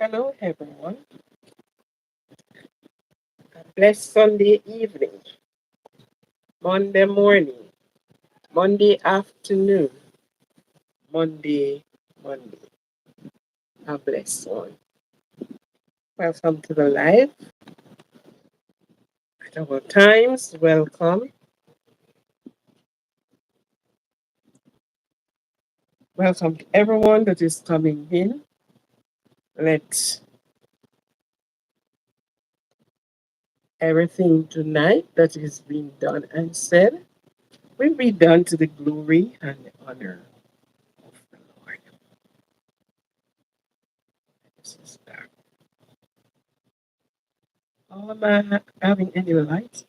Hello, everyone. Blessed Sunday evening, Monday morning, Monday afternoon, Monday. A blessed one. Welcome to the live at our times. Welcome. Welcome to everyone that is coming in. Let everything tonight that is being done and said will be done to the glory and the honor of the Lord. This is dark. Oh, am I having any lights?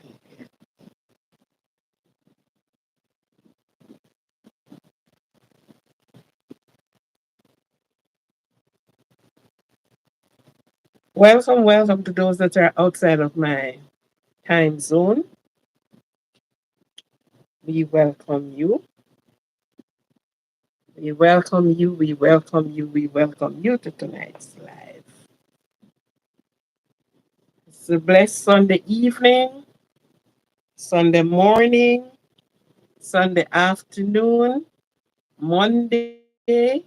Welcome to those that are outside of my time zone. We welcome you. We welcome you. We welcome you. We welcome you to tonight's live. It's a blessed Sunday evening, Sunday morning, Sunday afternoon, Monday,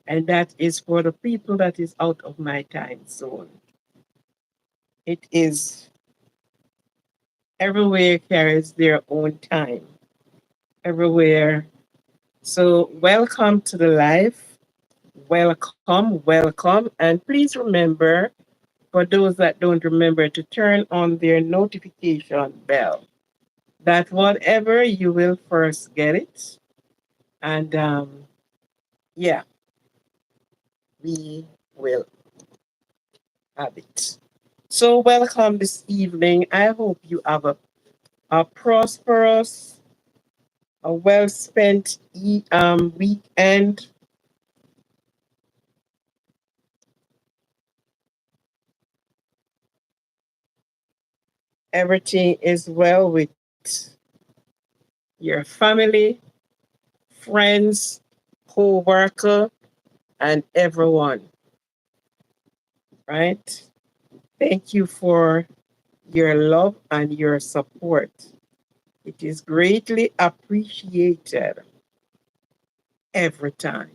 and that is for the people that is out of my time zone. It is everywhere carries their own time. Everywhere. So welcome to the live. Welcome. And please remember, for those that don't remember, to turn on their notification bell. That whatever you will first get it. And yeah, we will have it. So, welcome this evening. I hope you have a prosperous, a well spent weekend. Everything is well with your family, friends, co-worker, and everyone, right? Thank you for your love and your support. It is greatly appreciated every time.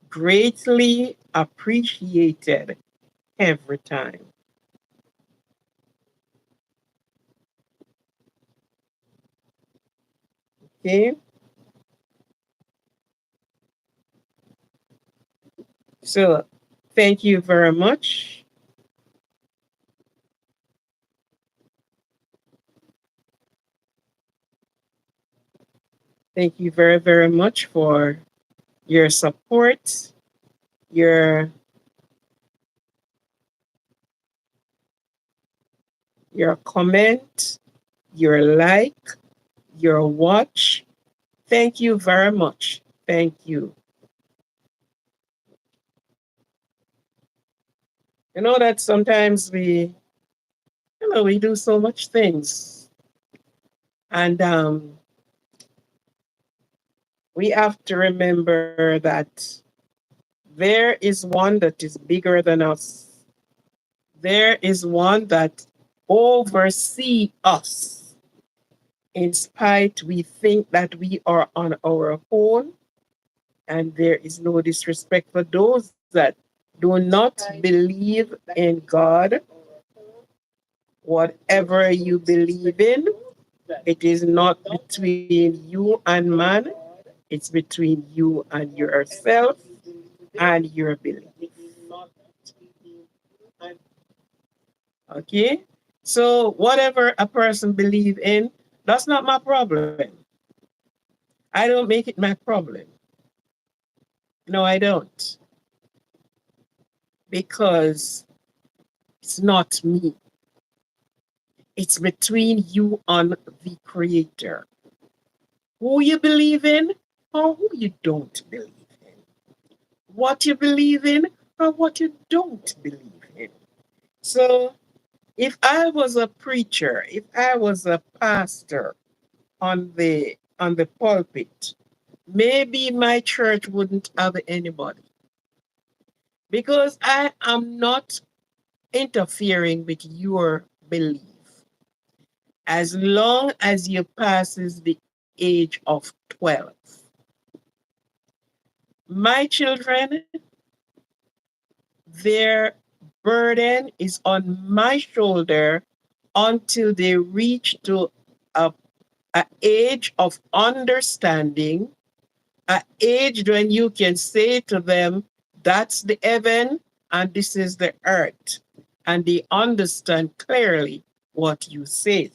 Greatly appreciated every time. Okay? So, thank you very much. Thank you very much for your support, your your comment, your like, your watch. Thank you very much. Thank you. You know that sometimes we do so much things, and we have to remember that there is one that is bigger than us. There is one that oversee us. In spite, we think that we are on our own, and there is no disrespect for those that do not believe in God. Whatever you believe in, it is not between you and man, it's between you and yourself and your belief. Okay? So, whatever a person believe in, that's not my problem. I don't make it my problem. No, I don't. Because it's not me. It's between you and the creator. Who you believe in or who you don't believe in. What you believe in or what you don't believe in. So if I was a preacher, if I was a pastor on the pulpit, maybe my church wouldn't have anybody. because I am not interfering with your belief as long as you passes the age of 12. My children, their burden is on my shoulder until they reach to a, a age of understanding, a age when you can say to them, that's the heaven and this is the earth. And they understand clearly what you say,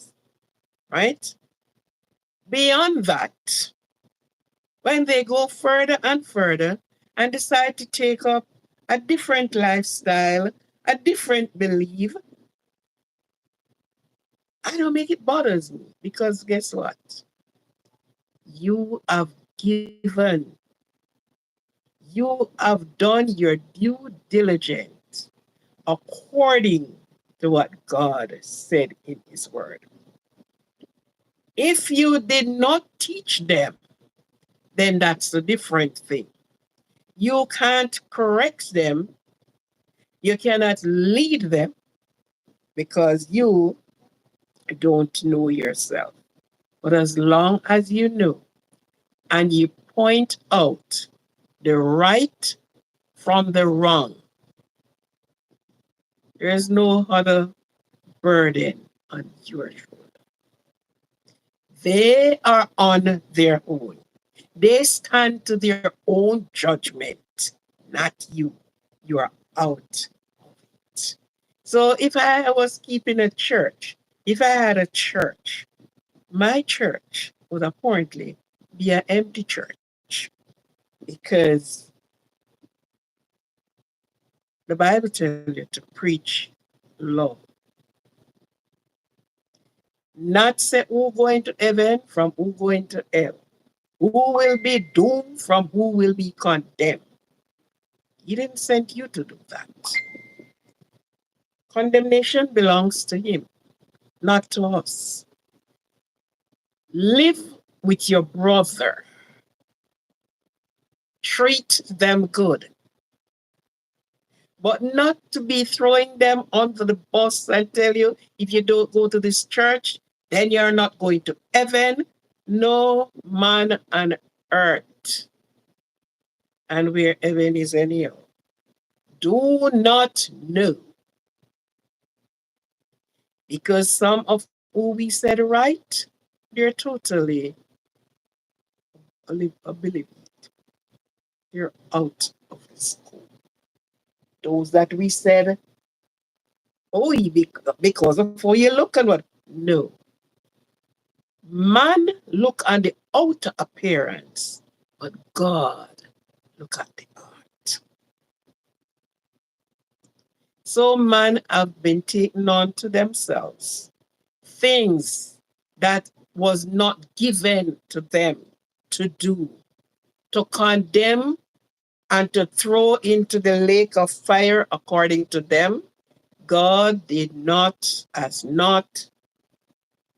right? Beyond that, when they go further and further and decide to take up a different lifestyle, a different belief, I don't make it bothers me because guess what? You have given, you have done your due diligence according to what God said in His Word. If you did not teach them, then that's a different thing. You can't correct them, you cannot lead them because you don't know yourself. But as long as you know and you point out the right from the wrong, there is no other burden on your shoulder. They are on their own. They stand to their own judgment, not you. You are out of it. So if I was keeping a church, if I had a church, my church would apparently be an empty church because the Bible tells you to preach love. Not say who going to heaven from who going to hell. Who will be doomed from who will be condemned. He didn't send you to do that. Condemnation belongs to him, not to us. Live with your brother. Treat them good, but not to be throwing them onto the bus and tell you if you don't go to this church, then you're not going to heaven. No man on earth, and where heaven is anyhow, do not know, because some of who we said right, they're totally oblivious. They're out of the school. Those that we said, oh, because of how you look and what? No. Man look on the outer appearance, but God look at the heart. So man have been taking on to themselves things that was not given to them to do, to condemn and to throw into the lake of fire according to them. God did not, has not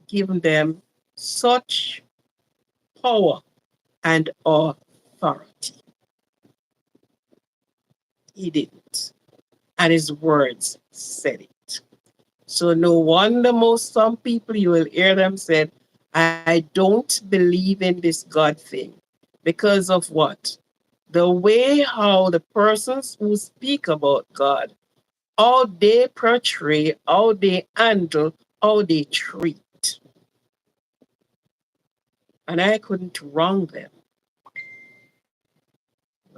given them such power and authority. He didn't. And his words said it. So no wonder most some people you will hear them said, I don't believe in this God thing. Because of what? The way how the persons who speak about God, how they portray, how they handle, how they treat. And I couldn't wrong them.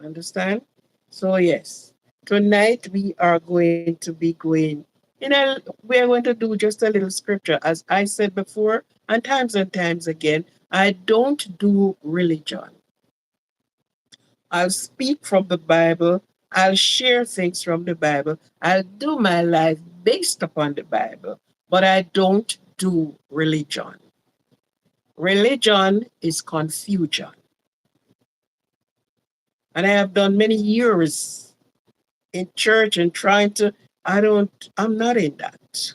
Understand? So yes, tonight we are going to be going, we are going to do just a little scripture. As I said before, and times again, I don't do religion. I'll speak from the Bible. I'll share things from the Bible. I'll do my life based upon the Bible, but I don't do religion. Religion is confusion. And I have done many years in church and trying to, I'm not in that.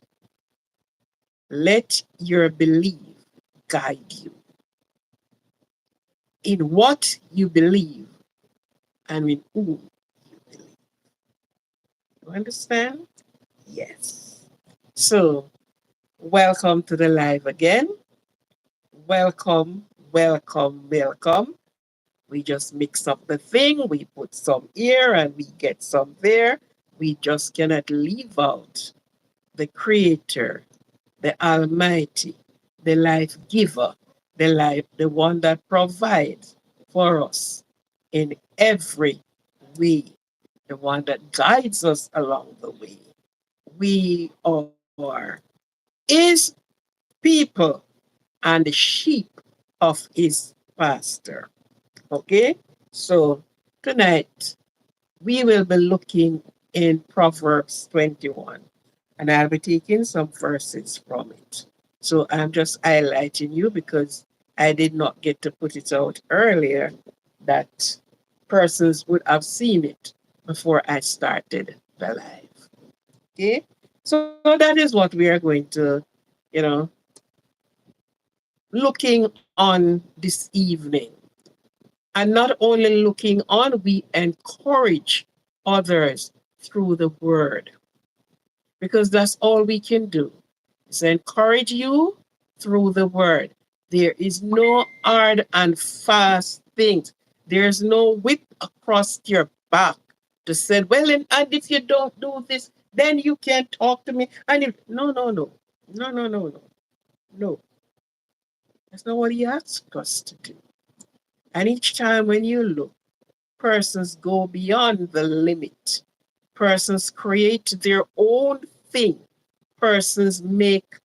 Let your belief guide you in what you believe and in who you believe. You understand? Yes. So, welcome to the live again. Welcome, welcome, welcome. We just mix up the thing, we put some here and we get some there. We just cannot leave out the Creator, the Almighty, the life giver, the one that provides for us in every way, the one that guides us along the way. We are His people and the sheep of His pastor. Okay? So tonight we will be looking in Proverbs 21, and I'll be taking some verses from it. So I'm just highlighting you because I did not get to put it out earlier that persons would have seen it before I started the live. Okay? So that is what we are going to, you know, looking on this evening. And not only looking on, we encourage others through the word because that's all we can do is encourage you through the word. There is no hard and fast things. There's no whip across your back to say, well, and if you don't do this, then you can't talk to me. And if, no, no, no, no, no, no, no, no. That's not what he asked us to do. And each time when you look, persons go beyond the limit. Persons create their own thing. Persons make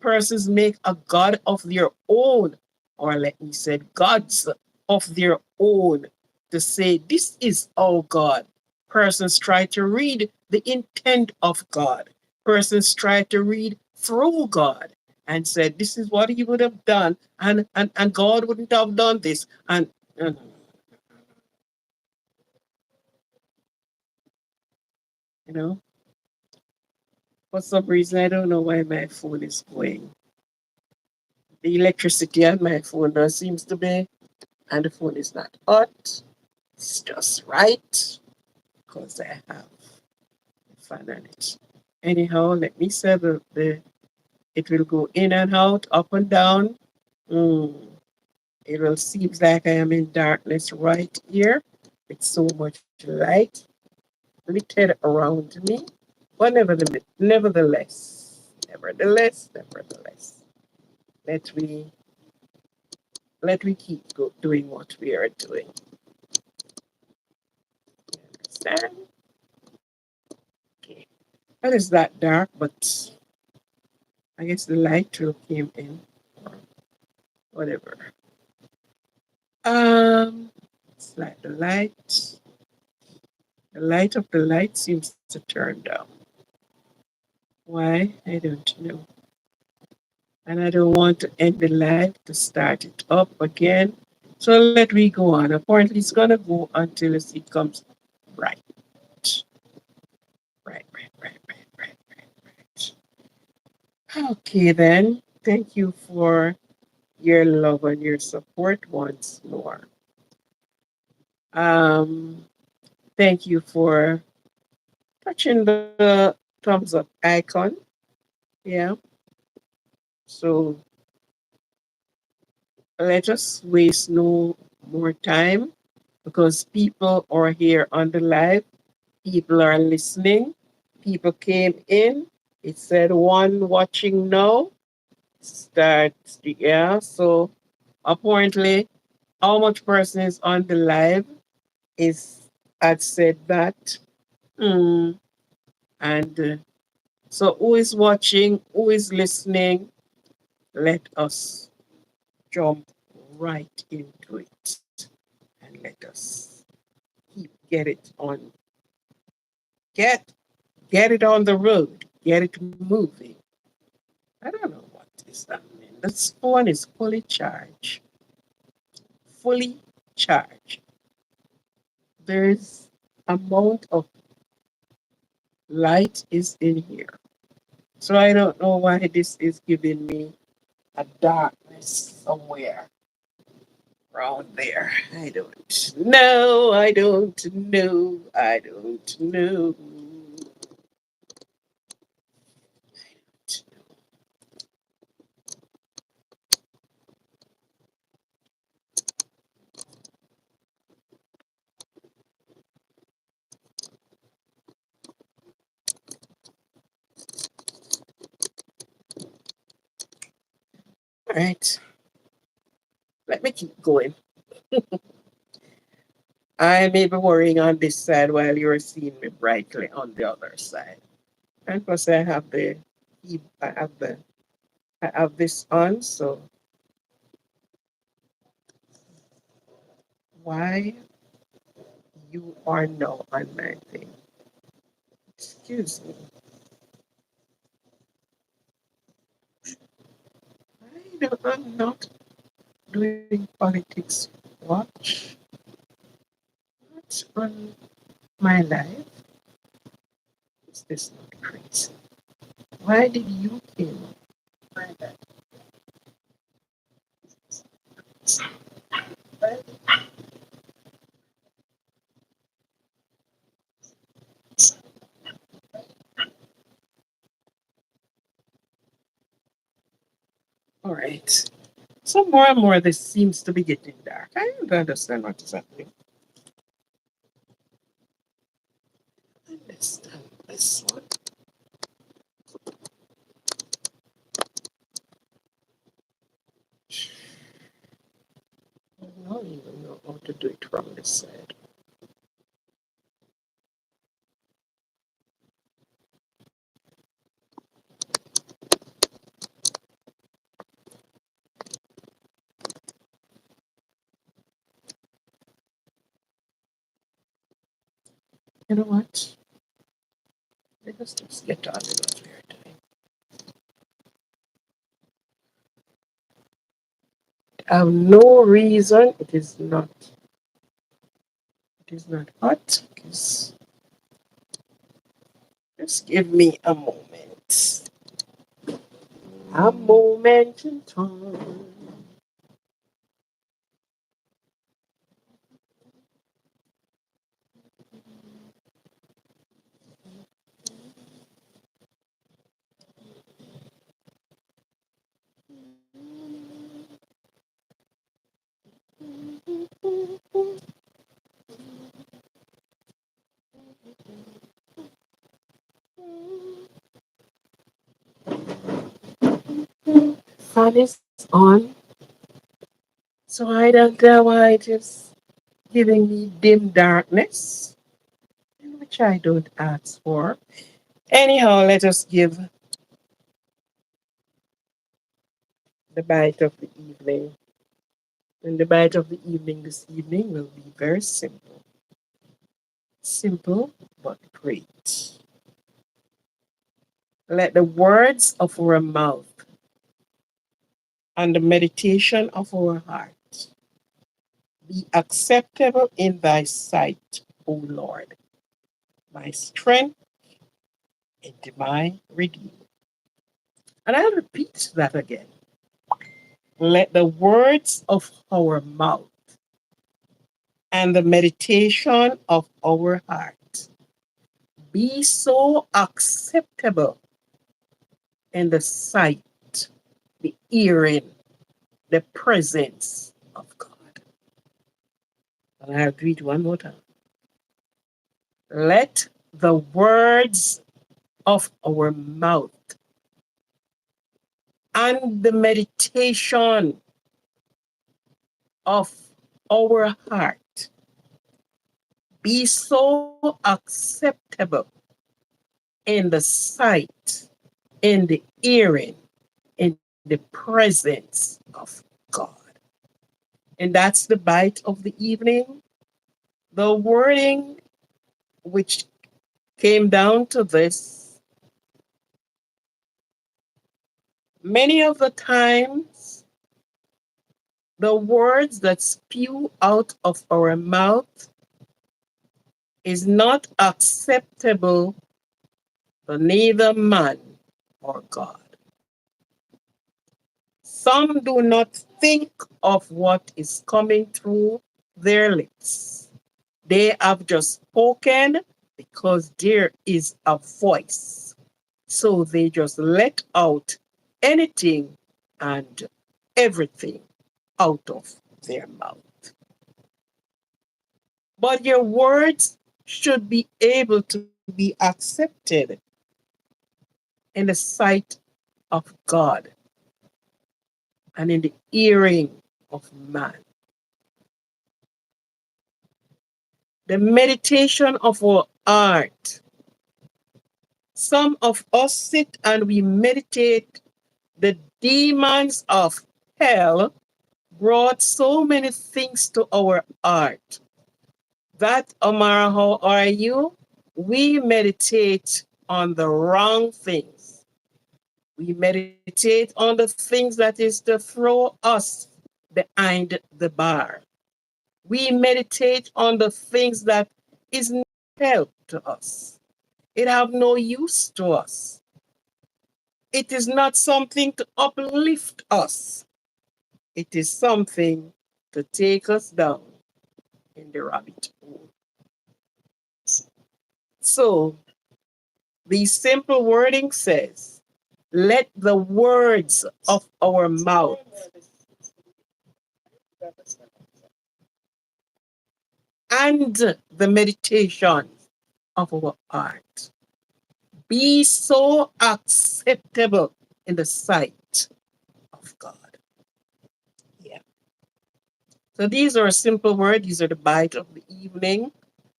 persons make a god of their own, or let me say gods of their own, to say this is our God. Persons try to read the intent of God. Persons try to read through God and said this is what he would have done, and God wouldn't have done this. And you know, for some reason I don't know why my phone is going. The electricity on my phone does seems to be, and the phone is not hot. It's just right because I have a fan on it. Anyhow, let me say the it will go in and out, up and down. Mm. It will seem like I am in darkness right here. It's so much light littered around me. But nevertheless, let me keep doing what we are doing. Understand? Okay. That is that dark, but I guess the light will came in or whatever. It's like the light of the light seems to turn down. Why? I don't know. And I don't want to end the live to start it up again. So let me go on. Apparently it's gonna go until it comes right. Right. Okay then. Thank you for your love and your support once more. Um, thank you for touching the thumbs up icon. Yeah. So let us waste no more time because people are here on the live. People are listening. People came in. It said one watching now. Start. Yeah. So apparently, how much person is on the live is had said that. Mm. And so, who is watching? Who is listening? Let us jump right into it and let us get it on. Get get it on the road. Get it moving. I don't know what is that mean. This phone is fully charged. Fully charged. There's amount of light is in here. So I don't know why this is giving me a darkness somewhere around there. I don't know. I don't know. I don't know. right, let me keep going. I may be worrying on this side while you're seeing me brightly on the other side. And plus, I have the, I have this on. So why you are now on my thing? Excuse me. I'm not doing politics. Watch. What's on my life? Is this not crazy? Why did you came up? My life? All right. So more and more, this seems to be getting dark. I don't understand what is happening. Understand this one. I don't even know how to do it from this side. You know what? Let us just get on with what we are doing. I have no reason. It is not. It is not hot. Just give me a moment. A moment in time. Sun is on, so I don't know why it is giving me dim darkness, which I don't ask for. Anyhow, let us give the bite of the evening. And the bite of the evening this evening will be very simple. Simple but great. Let the words of our mouth and the meditation of our heart be acceptable in thy sight, O Lord, my strength and my redeemer. And I'll repeat that again. Let the words of our mouth and the meditation of our heart be so acceptable in the sight, the hearing, the presence of God. And I'll do it one more time. Let the words of our mouth and the meditation of our heart be so acceptable in the sight, in the hearing, in the presence of God. And that's the bite of the evening. The wording which came down to this, many of the times, the words that spew out of our mouth is not acceptable to neither man or God. Some do not think of what is coming through their lips. They have just spoken because there is a voice. So they just let out anything and everything out of their mouth. But your words should be able to be accepted in the sight of God and in the hearing of man. The meditation of our heart. Some of us sit and we meditate. The demons of hell brought so many things to our heart that, Amara, how are you? We meditate on the wrong things. We meditate on the things that is to throw us behind the bar. We meditate on the things that is no help to us. It have no use to us. It is not something to uplift us. It is something to take us down in the rabbit hole. So the simple wording says, let the words of our mouth and the meditation of our heart be so acceptable in the sight of God. Yeah. So these are a simple words. These are the bite of the evening.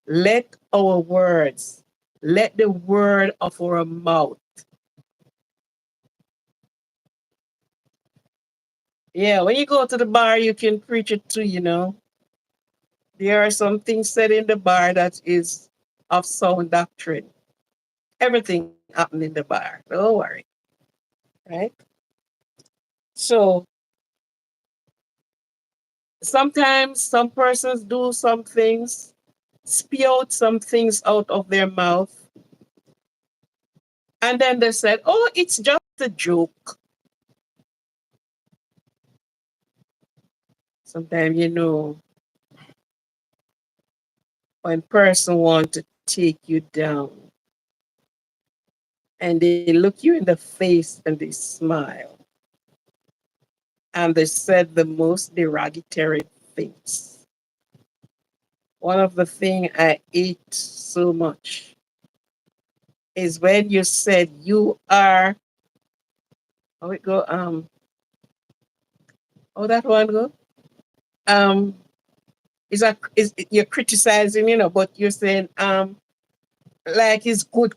Let our words, let the word of our mouth. Yeah, when you go to the bar, you can preach it too, you know. There are some things said in the bar that is of sound doctrine. Everything happened in the bar. Don't worry. Right? So sometimes some persons do some things, spew out some things out of their mouth, and then they said, oh, it's just a joke. Sometimes, you know, when person want to take you down and they look you in the face and they smile and they said the most derogatory things. One of the things I hate so much is when you said you are, how it go, how that one go? Um, is you're criticizing, you know, but you're saying like it's good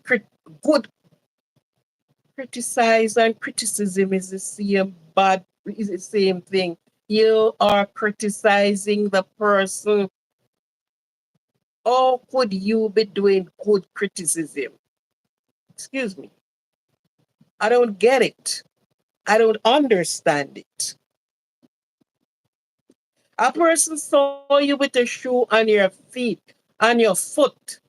criticize and criticism is the same bad is the same thing. You are criticizing the person. How could you be doing good criticism? Excuse me. I don't get it. I don't understand it. A person saw you with a shoe on your feet, on your foot,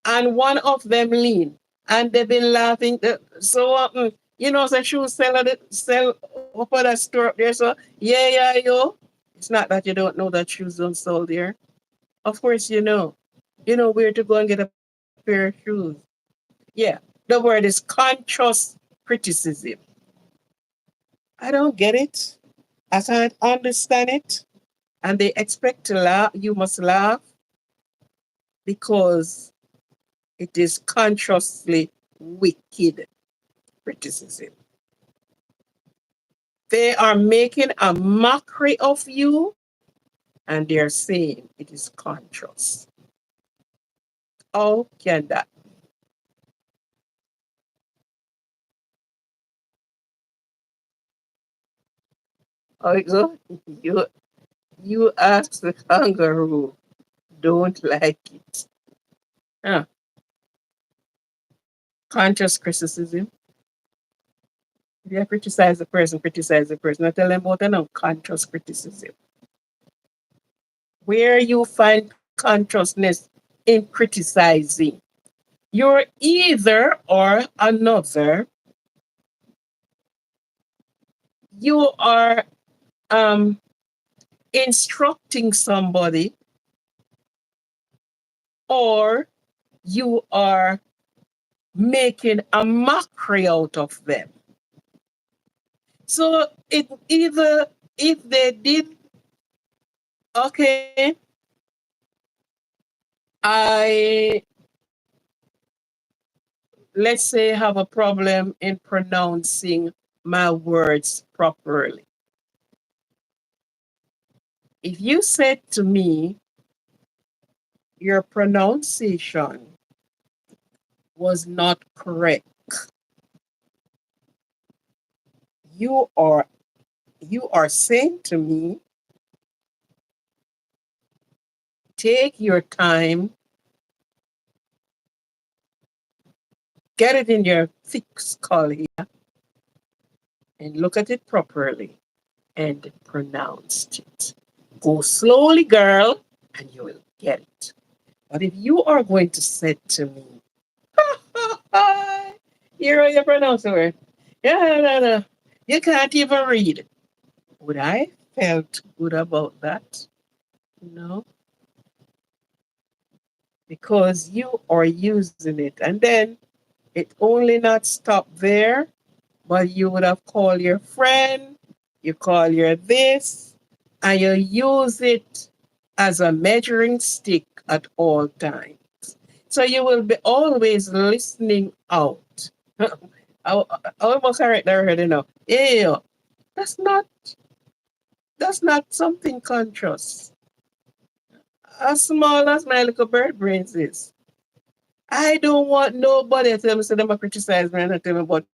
and one of them lean, and they've been laughing. So, you know, the shoe seller that sell up at that store up there. So, yeah, yo. It's not that you don't know that shoes don't sell there. Of course, you know. You know where to go and get a pair of shoes. Yeah, the word is conscious criticism. I don't get it. I can't understand it. And they expect to laugh. You must laugh because it is consciously wicked criticism. They are making a mockery of you and they're saying it is conscious. How can that? Oh, so you you ask the kangaroo, don't like it. Huh. Conscious criticism. If you criticize the person, criticize the person. I tell them about an unconscious criticism. Where you find consciousness in criticizing. You're either or another. You are um, instructing somebody, or you are making a mockery out of them. So it either if they did okay, I let's say have a problem in pronouncing my words properly. If you said to me, your pronunciation was not correct, you are you are saying to me, take your time, get it in your thick skull here, and look at it properly and pronounce it. Go slowly, girl, and you will get it. But if you are going to say to me, here are your pronounce the word. Yeah, no, no. You can't even read. Would I felt good about that? No, because you are using it. And then it only not stop there, but you would have called your friend, you call your this, and you use it as a measuring stick at all times. So you will be always listening out. I almost correct that already now. Yeah, that's not that's not something conscious. As small as my little bird brains is. I don't want nobody to tell me so them a criticize me and tell me about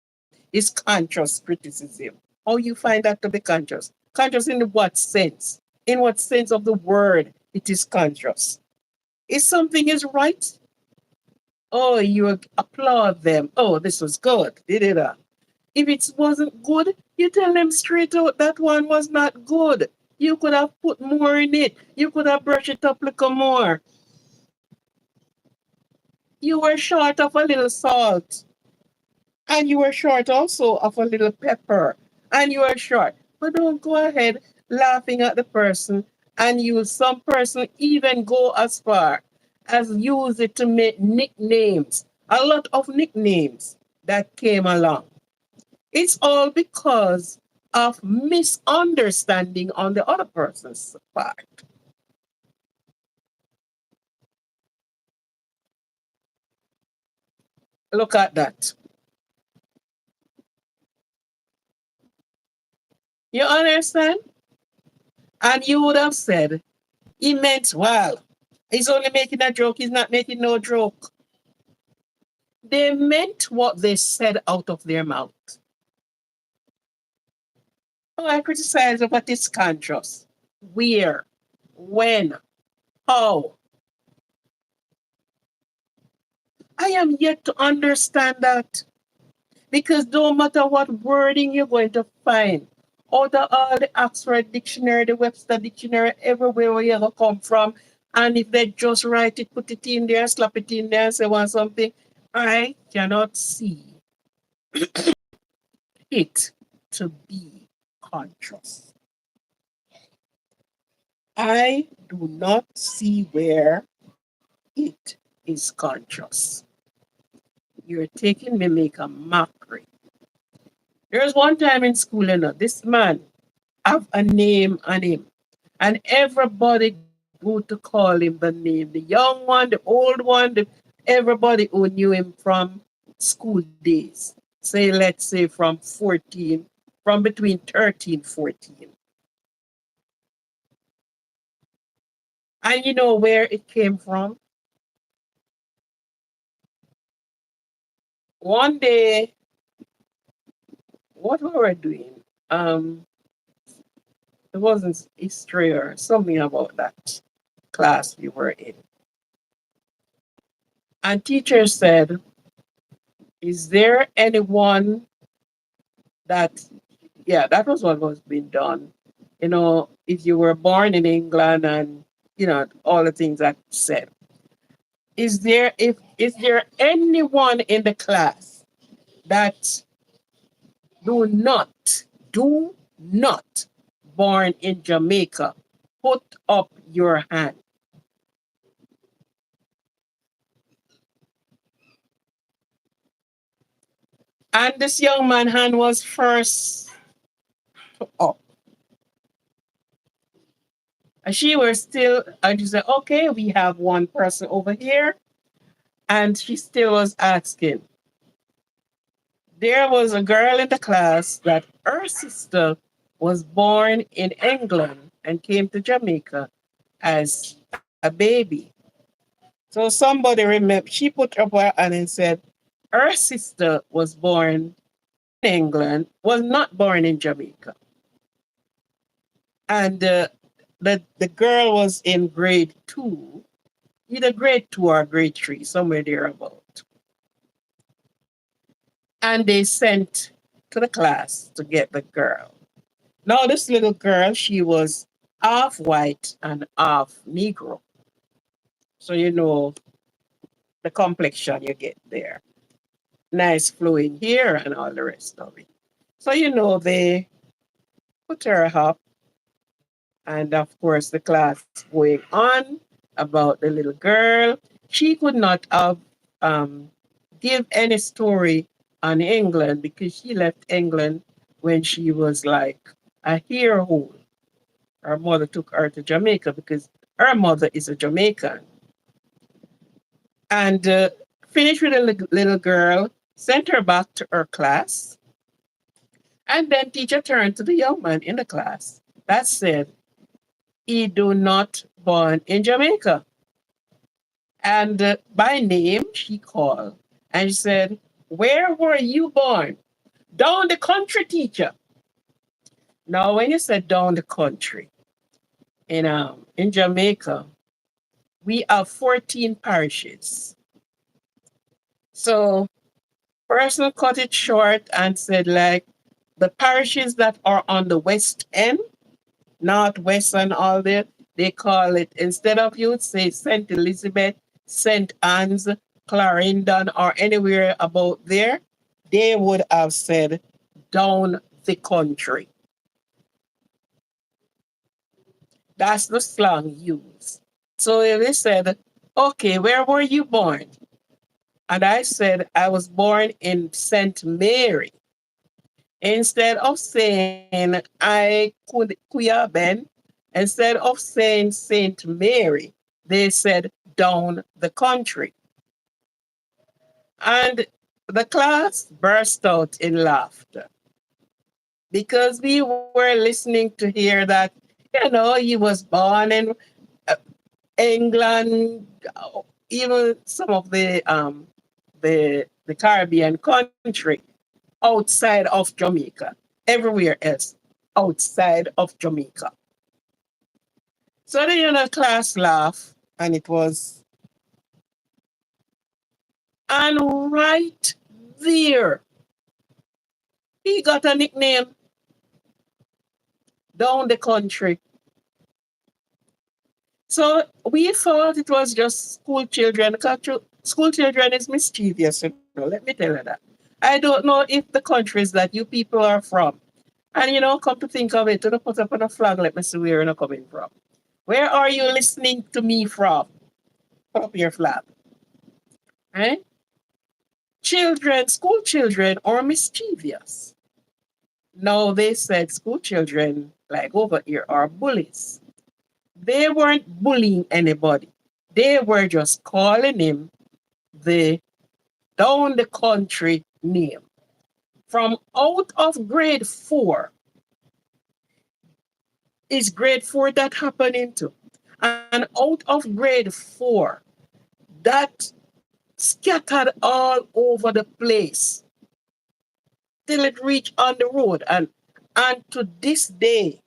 it's conscious criticism. How you find that to be conscious? Conscious in what sense? In what sense of the word it is conscious? If something is right, oh, you applaud them. Oh, this was good. Did it? If it wasn't good, you tell them straight out that one was not good. You could have put more in it. You could have brushed it up a little more. You were short of a little salt. And you were short also of a little pepper. And you were short. But don't go ahead laughing at the person and use some person even go as far as use it to make nicknames. A lot of nicknames that came along. It's all because of misunderstanding on the other person's part. Look at that. You understand? And you would have said, he meant well. He's only making a joke, he's not making no joke. They meant what they said out of their mouth. Oh, I criticize what is conscious. Where? When? How? I am yet to understand that. Because no matter what wording you're going to find, out of all the Oxford Dictionary, the Webster Dictionary, everywhere where you ever come from, and if they just write it, put it in there, slap it in there, and say want something, I cannot see it to be conscious. I do not see where it is conscious. You're taking me make a mockery. There was one time in school, this man have a name on him. And everybody go to call him the name. The young one, the old one, everybody who knew him from school days. Say, let's say from 14, from between 13, 14. And you know where it came from? One day, what we were doing, it wasn't history or something about that class we were in. And teacher said, is there anyone that, yeah, that was what was being done. If you were born in England and, all the things that said. Is there anyone in the class that do not, do not born in Jamaica? Put up your hand. And this young man hand was first up. And she was still, and she said, okay, we have one person over here. And she still was asking, There was a girl in the class that her sister was born in England and came to Jamaica as a baby. So somebody remember she put up her hand and said her sister was born in England, was not born in Jamaica. And the girl was in grade two, either grade two or grade three, somewhere there about. And they sent to the class to get the girl. Now, this little girl, she was half white and half Negro. So, you know, the complexion you get there. Nice flowing hair and all the rest of it. So, you know, they put her up. And of course, the class going on about the little girl. She could not have um, give any story on England because she left England when she was like a year old. Her mother took her to Jamaica because her mother is a Jamaican. And finished with a little girl, sent her back to her class, and then teacher turned to the young man in the class that said, he do not born in Jamaica. And by name, she called and she said, where were you born? Down the country, teacher. Now, when you said down the country, in Jamaica, we have 14 parishes. So person cut it short and said, like, the parishes that are on the west end, northwest and all that, they call it, instead of you would say St. Elizabeth, St. Anne's, Clarendon, or anywhere about there, they would have said down the country. That's the slang used. So if they said, okay, where were you born? And I said, I was born in St. Mary. Instead of saying I could Kuya Ben, instead of saying Saint Mary, they said down the country. And the class burst out in laughter because we were listening to hear that, you know, he was born in uh, England, even some of the Caribbean country outside of Jamaica, everywhere else outside of Jamaica. So the class laughed, and it was, and right there, he got a nickname down the country. So we thought it was just school children. School children is mischievous, let me tell you that. I don't know if the countries that you people are from, and come to think of it, to put up on a flag, let me see where you're coming from. Where are you listening to me from? Put up your flag. Right? Children, school children are mischievous. No, they said school children, like over here, are bullies. They weren't bullying anybody. They were just calling him the down the country name. From out of grade four, is grade four that happened into. And out of grade four, that scattered all over the place till it reached on the road. And to this day,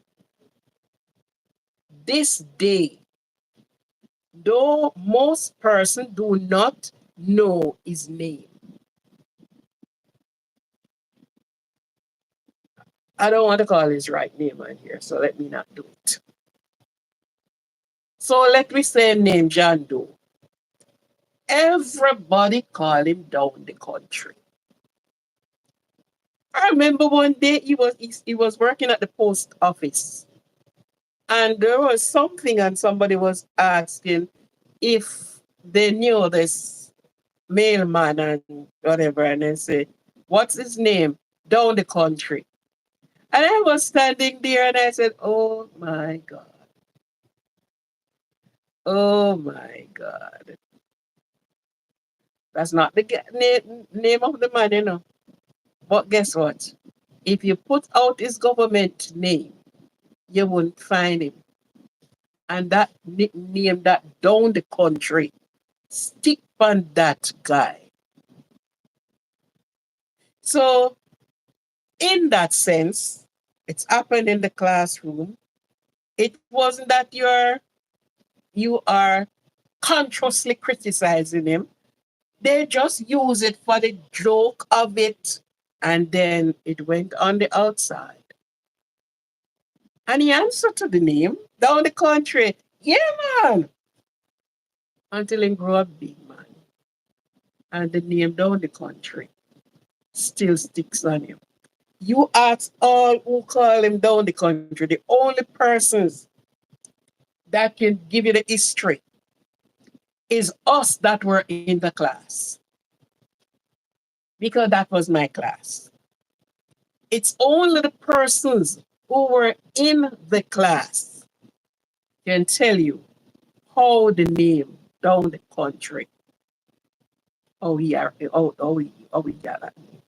though most person do not know his name. I don't want to call his right name on here, so let me not do it. So let me say name John Doe. Everybody call him down the country. I remember one day he was working at the post office, and there was something, and somebody was asking if they knew this mailman and whatever, and they say, "What's his name?" Down the country. And I was standing there, and I said, "Oh my God, oh my God, that's not the name of the man, you know." But guess what? If you put out his government name, you won't find him. And that nickname that down the country, stick on that guy. So in that sense, it's happened in the classroom. It wasn't that you are consciously criticizing him. They just use it for the joke of it. And then it went on the outside. And he answered to the name down the country. Yeah, man. Until he grew up big man. And the name down the country still sticks on him. You ask all who call him down the country, the only persons that can give you the history is us that were in the class. Because that was my class. It's only the persons who were in the class can tell you how the name down the country, how we got that name.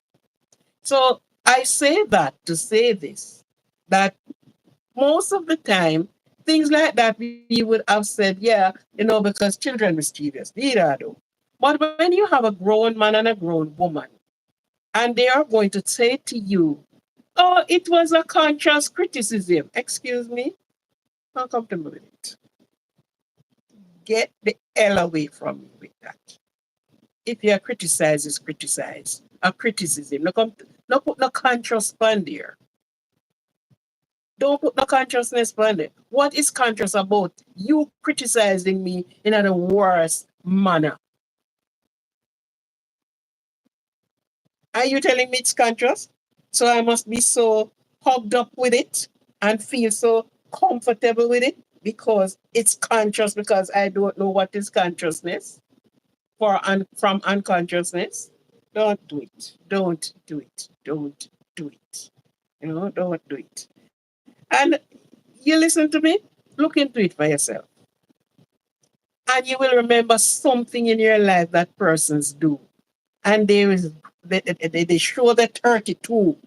So I say that to say this, that most of the time, things like that we would have said, yeah, because children mischievous, neither do. But when you have a grown man and a grown woman, and they are going to say to you, oh, it was a conscious criticism. Excuse me? Not comfortable with it. Get the hell away from me with that. If you criticize, is criticize. A criticism. No put no conscious on there. Don't put no consciousness on it. What is conscious about you criticizing me in a worse manner? Are you telling me it's conscious? So I must be so hugged up with it and feel so comfortable with it because it's conscious because I don't know what is consciousness from unconsciousness. Don't do it. Don't do it. Don't do it. Don't do it. And you listen to me, look into it for yourself. And you will remember something in your life that persons do. And they show the 32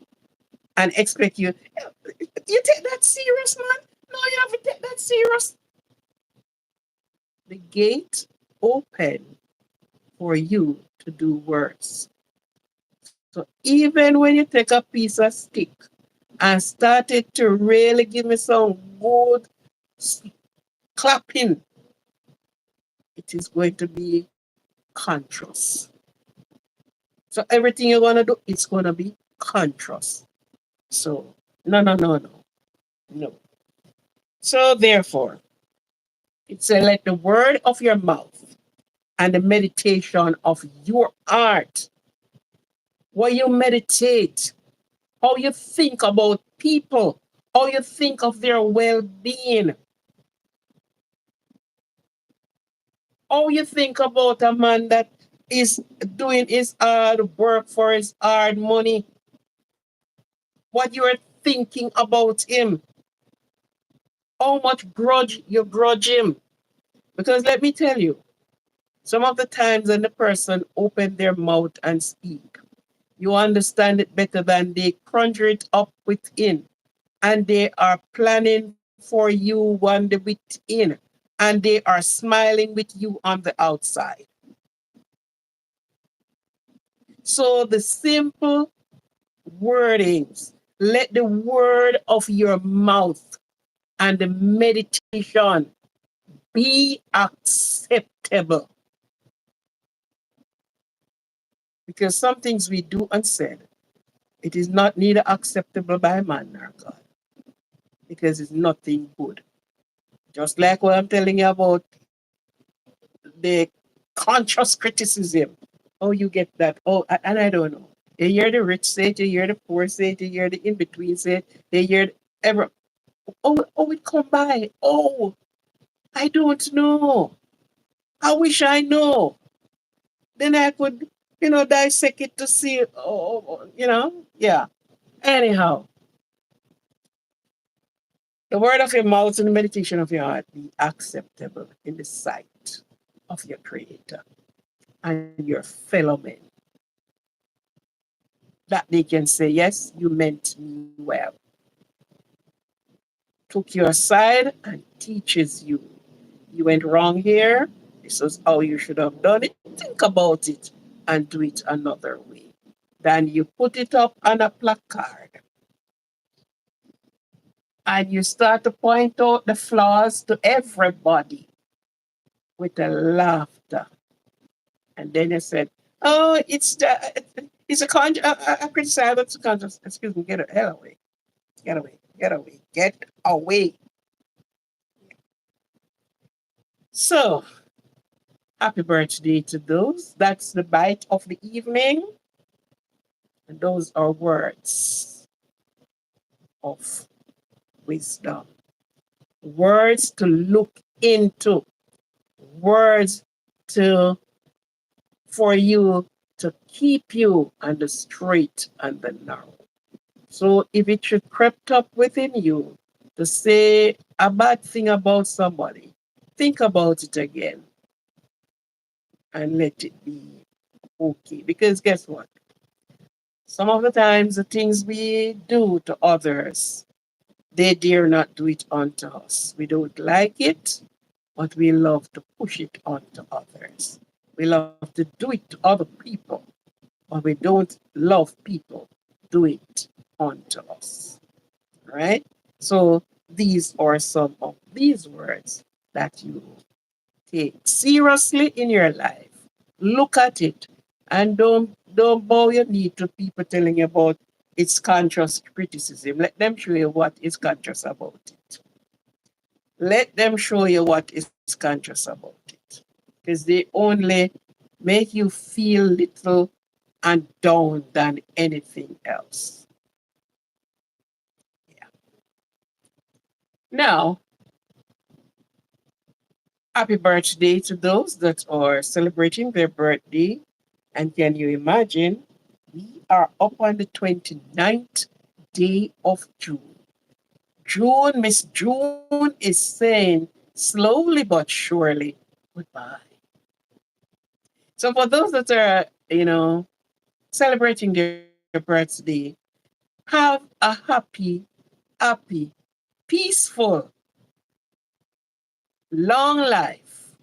and expect you take that serious, man? No, you have to take that serious. The gate open for you to do worse. So even when you take a piece of stick and started to really give me some good clapping, it is going to be conscious. So everything you're gonna do, it's gonna be conscious. So no. So therefore, it said, let the word of your mouth and the meditation of your heart, what you meditate, how you think about people, how you think of their well-being, how you think about a man that is doing his hard work for his hard money, what you are thinking about him, how much grudge you grudge him. Because let me tell you, some of the times when the person open their mouth and speak, you understand it better than they conjure it up within. And they are planning for you on the within. And they are smiling with you on the outside. So the simple wordings, let the word of your mouth and the meditation be acceptable. Because some things we do and said, it is not neither acceptable by man nor God. Because it's nothing good. Just like what I'm telling you about the conscious criticism. Oh, you get that. Oh, and I don't know. You hear the rich say it, you hear the poor say it, you hear the in between say it, you hear ever. Oh, it come by. Oh, I don't know. I wish I know. Then I could, dissect it to see. Yeah. Anyhow, the word of your mouth and the meditation of your heart be acceptable in the sight of your Creator and your fellow men. that they can say, yes, you meant me well. Took you aside and teaches you. You went wrong here. This is how you should have done it. Think about it and do it another way. Then you put it up on a placard and you start to point out the flaws to everybody with a laughter. And then you said, oh, it's a I criticize, it's a conscious. Excuse me, get the hell away. Get away. Get away. Get away. So, happy birthday to those. That's the bite of the evening. And those are words of wisdom. Words to look into. Words to for you to keep you on the straight and the narrow. So if it should crept up within you to say a bad thing about somebody, think about it again and let it be okay. Because guess what? Some of the times the things we do to others, they dare not do it unto us. We don't like it, but we love to push it onto others. We love to do it to other people, but we don't love people do it onto us. Right? So these are some of these words that you take seriously in your life. Look at it and don't bow your knee to people telling you about its conscious criticism. Let them show you what is conscious about it. Let them show you what is conscious about it. Because they only make you feel little and down than anything else. Yeah. Now, happy birthday to those that are celebrating their birthday. And can you imagine? We are up on the 29th day of June. June, Miss June is saying slowly but surely goodbye. So for those that are, celebrating their birthday, have a happy, peaceful, long life,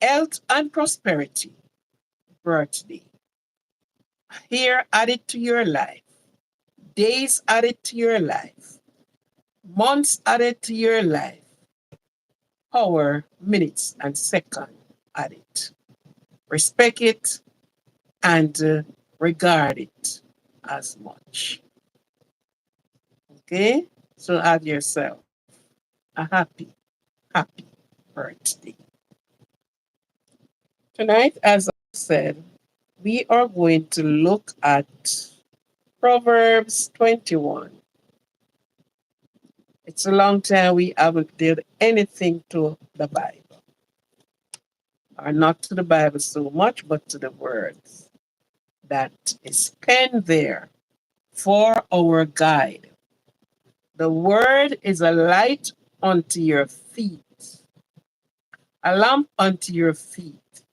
health and prosperity birthday. Here added to your life, days added to your life, months added to your life, hour, minutes, and second added. Respect it and regard it as much. Okay? So have yourself a happy birthday. Tonight, as I said, we are going to look at Proverbs 21. It's a long time we haven't did anything to the Bible, or not to the Bible so much, but to the words that is penned there for our guide. The word is a light unto your feet, a lamp unto your feet,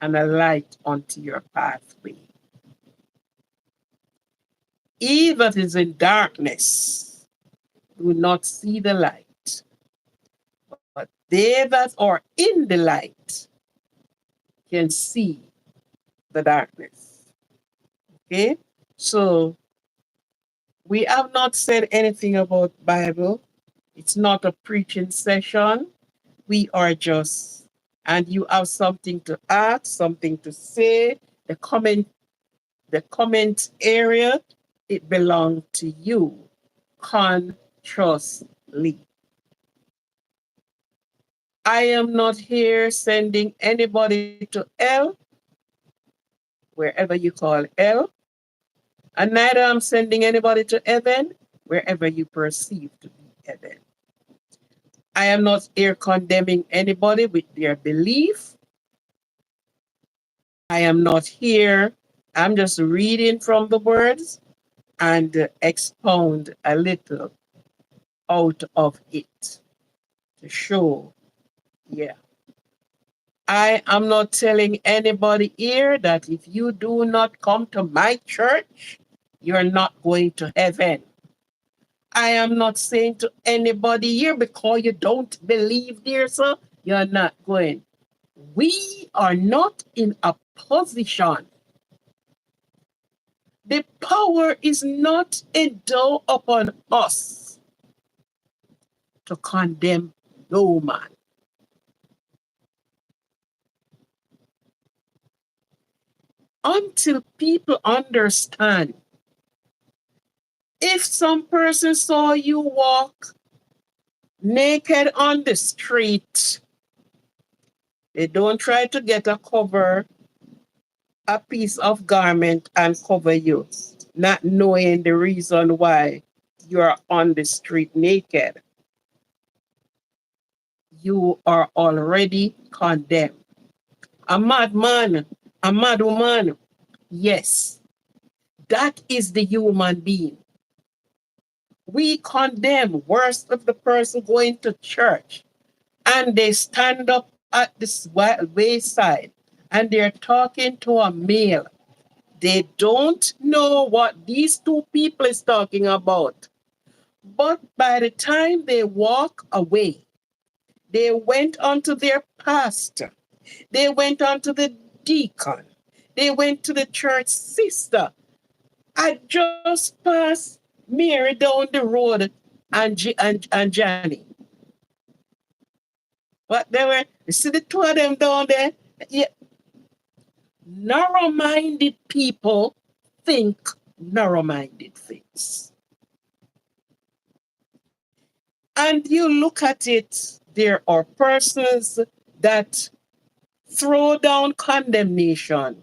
and a light unto your pathway. He that is in darkness do not see the light, but they that are in the light can see the darkness. Okay? So we have not said anything about Bible. It's not a preaching session. We are just, and you have something to ask, something to say, the comment area, it belongs to you consciously. I am not here sending anybody to hell, wherever you call hell, and neither am sending anybody to heaven, wherever you perceive to be heaven. I am not here condemning anybody with their belief. I am not here. I'm just reading from the words and expound a little out of it to show, yeah. I am not telling anybody here that if you do not come to my church, you're not going to heaven. I am not saying to anybody here because you don't believe, dear sir, you're not going. We are not in a position. The power is not endowed upon us to condemn no man. Until people understand, if some person saw you walk naked on the street, they don't try to get a cover, a piece of garment and cover you, not knowing the reason why you're on the street naked. You are already condemned. A madman, a mad woman. Yes, that is the human being. We condemn worst of the person going to church and they stand up at this wayside and they're talking to a male. They don't know what these two people is talking about. But by the time they walk away, they went on to their pastor. They went on to the deacon. They went to the church sister. I just passed Mary down the road and Johnny. But they were, you see the two of them down there? Yeah. Narrow-minded people think narrow-minded things. And you look at it, there are persons that throw down condemnation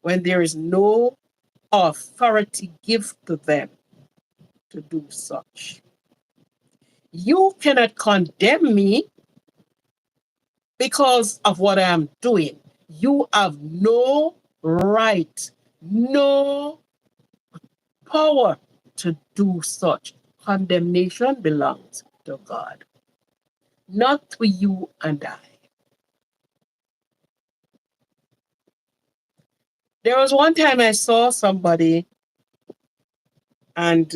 when there is no authority given to them to do such. You cannot condemn me because of what I am doing. You have no right, no power to do such. Condemnation belongs to God, not to you and I. There was one time I saw somebody, and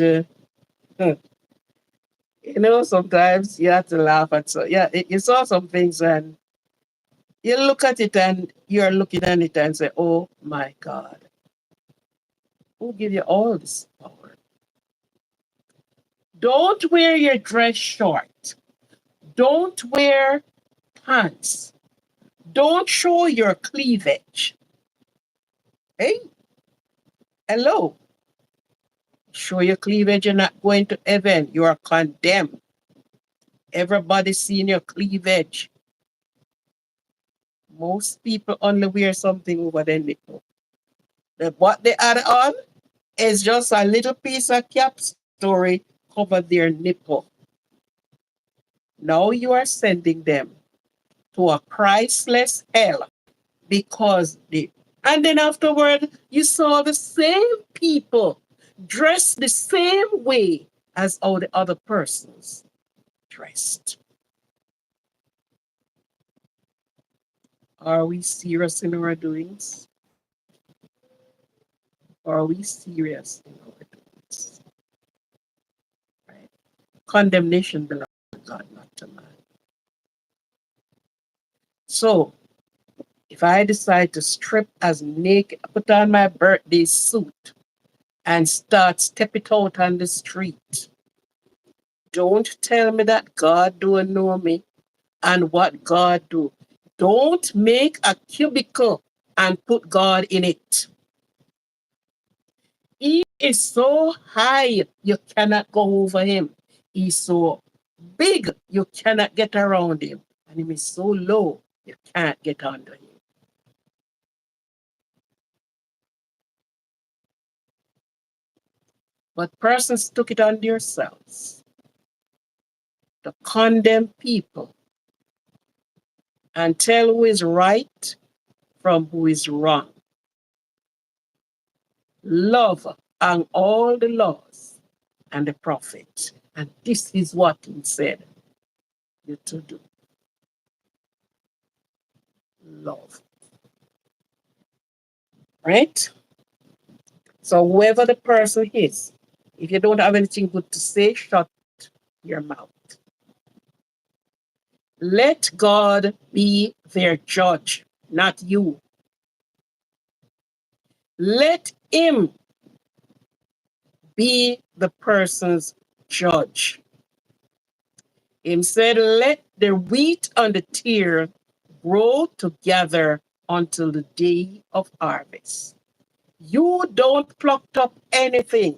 sometimes you have to laugh at so yeah, you saw some things and you look at it and you're looking at it and say, "Oh my God, who give you all this power?" Don't wear your dress short. Don't wear pants. Don't show your cleavage. Hey, hello. Show your cleavage, you're not going to heaven. You are condemned. Everybody seeing your cleavage. Most people only wear something over their nipple. What they add on is just a little piece of cap story cover their nipple. Now you are sending them to a priceless hell because they. And then afterward, you saw the same people dressed the same way as all the other persons dressed. Are we serious in our doings? Are we serious in our doings? Right? Condemnation belongs to God, not to man. So, if I decide to strip as naked, put on my birthday suit, and start stepping out on the street, don't tell me that God don't know me and what God do. Don't make a cubicle and put God in it. He is so high, you cannot go over him. He's so big, you cannot get around him. And he is so low, you can't get under him. But persons took it on themselves to condemn people and tell who is right from who is wrong. Love and all the laws and the prophet. And this is what he said you to do. Love. Right? So whoever the person is, if you don't have anything good to say, shut your mouth. Let God be their judge, not you. Let him be the person's judge. Him said, let the wheat and the tear grow together until the day of harvest. You don't pluck up anything.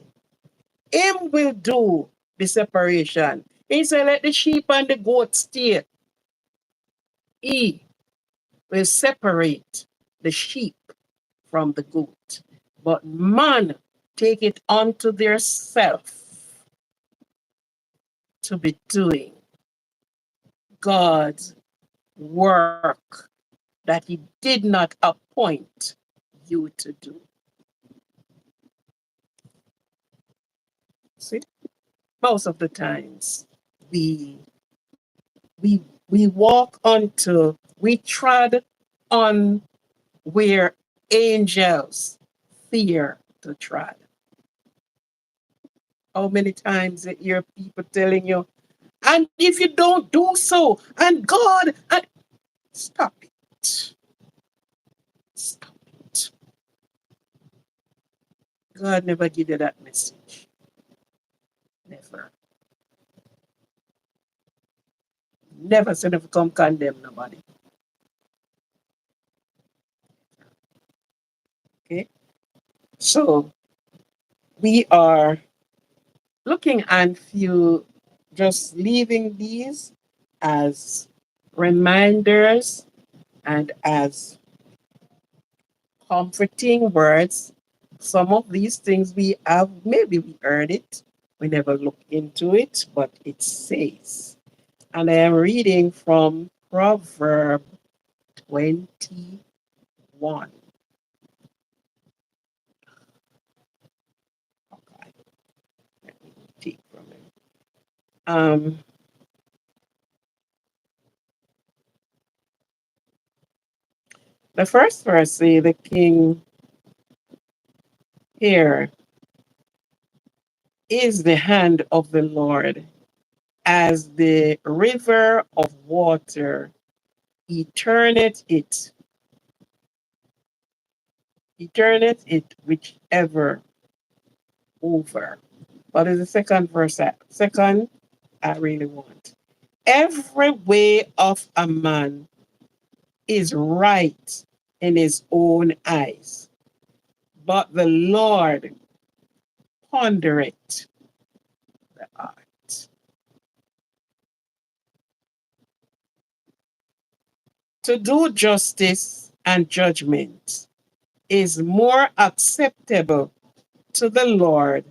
Him will do the separation. He said, let the sheep and the goat stay. He will separate the sheep from the goat. But man take it unto their self to be doing God's work that he did not appoint you to do. See, most of the times we we walk onto, we trod on where angels fear to tread. How many times you hear people telling you, and if you don't do so, and God, and stop it. Stop it. God never give you that message. Never. Never said if come condemn nobody. Okay? So we are looking at few, just leaving these as reminders and as comforting words. Some of these things we have, maybe we heard it, we never look into it, but it says. And I am reading from Proverb 21. Okay, let me take from it. Um, the first verse say the king here is the hand of the Lord as the river of water. He turneth it whichever over. What is the second verse? Second, I really want. Every way of a man is right in his own eyes, but the Lord pondereth the heart. To do justice and judgment is more acceptable to the Lord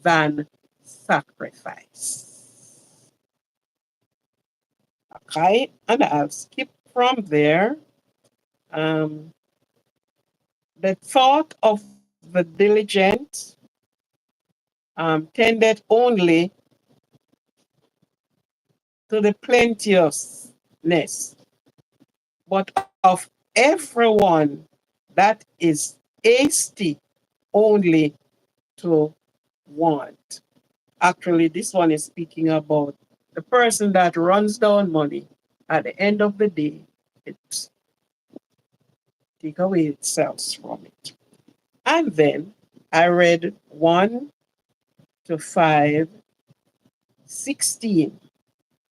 than sacrifice. Okay, and I'll skip from there. Um, the thought of the diligent tended only to the plenteousness, but of everyone that is hasty only to want. Actually, this one is speaking about the person that runs down money. At the end of the day, it take away itself from it. And then I read 1 to 5, 16.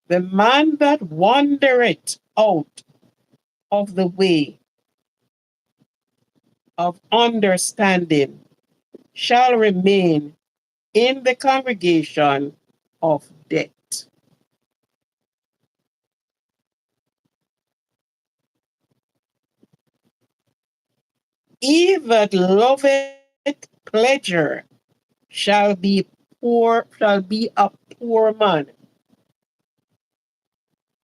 The man that wandereth out of the way of understanding shall remain in the congregation of death. He that loveth pleasure shall be a poor man.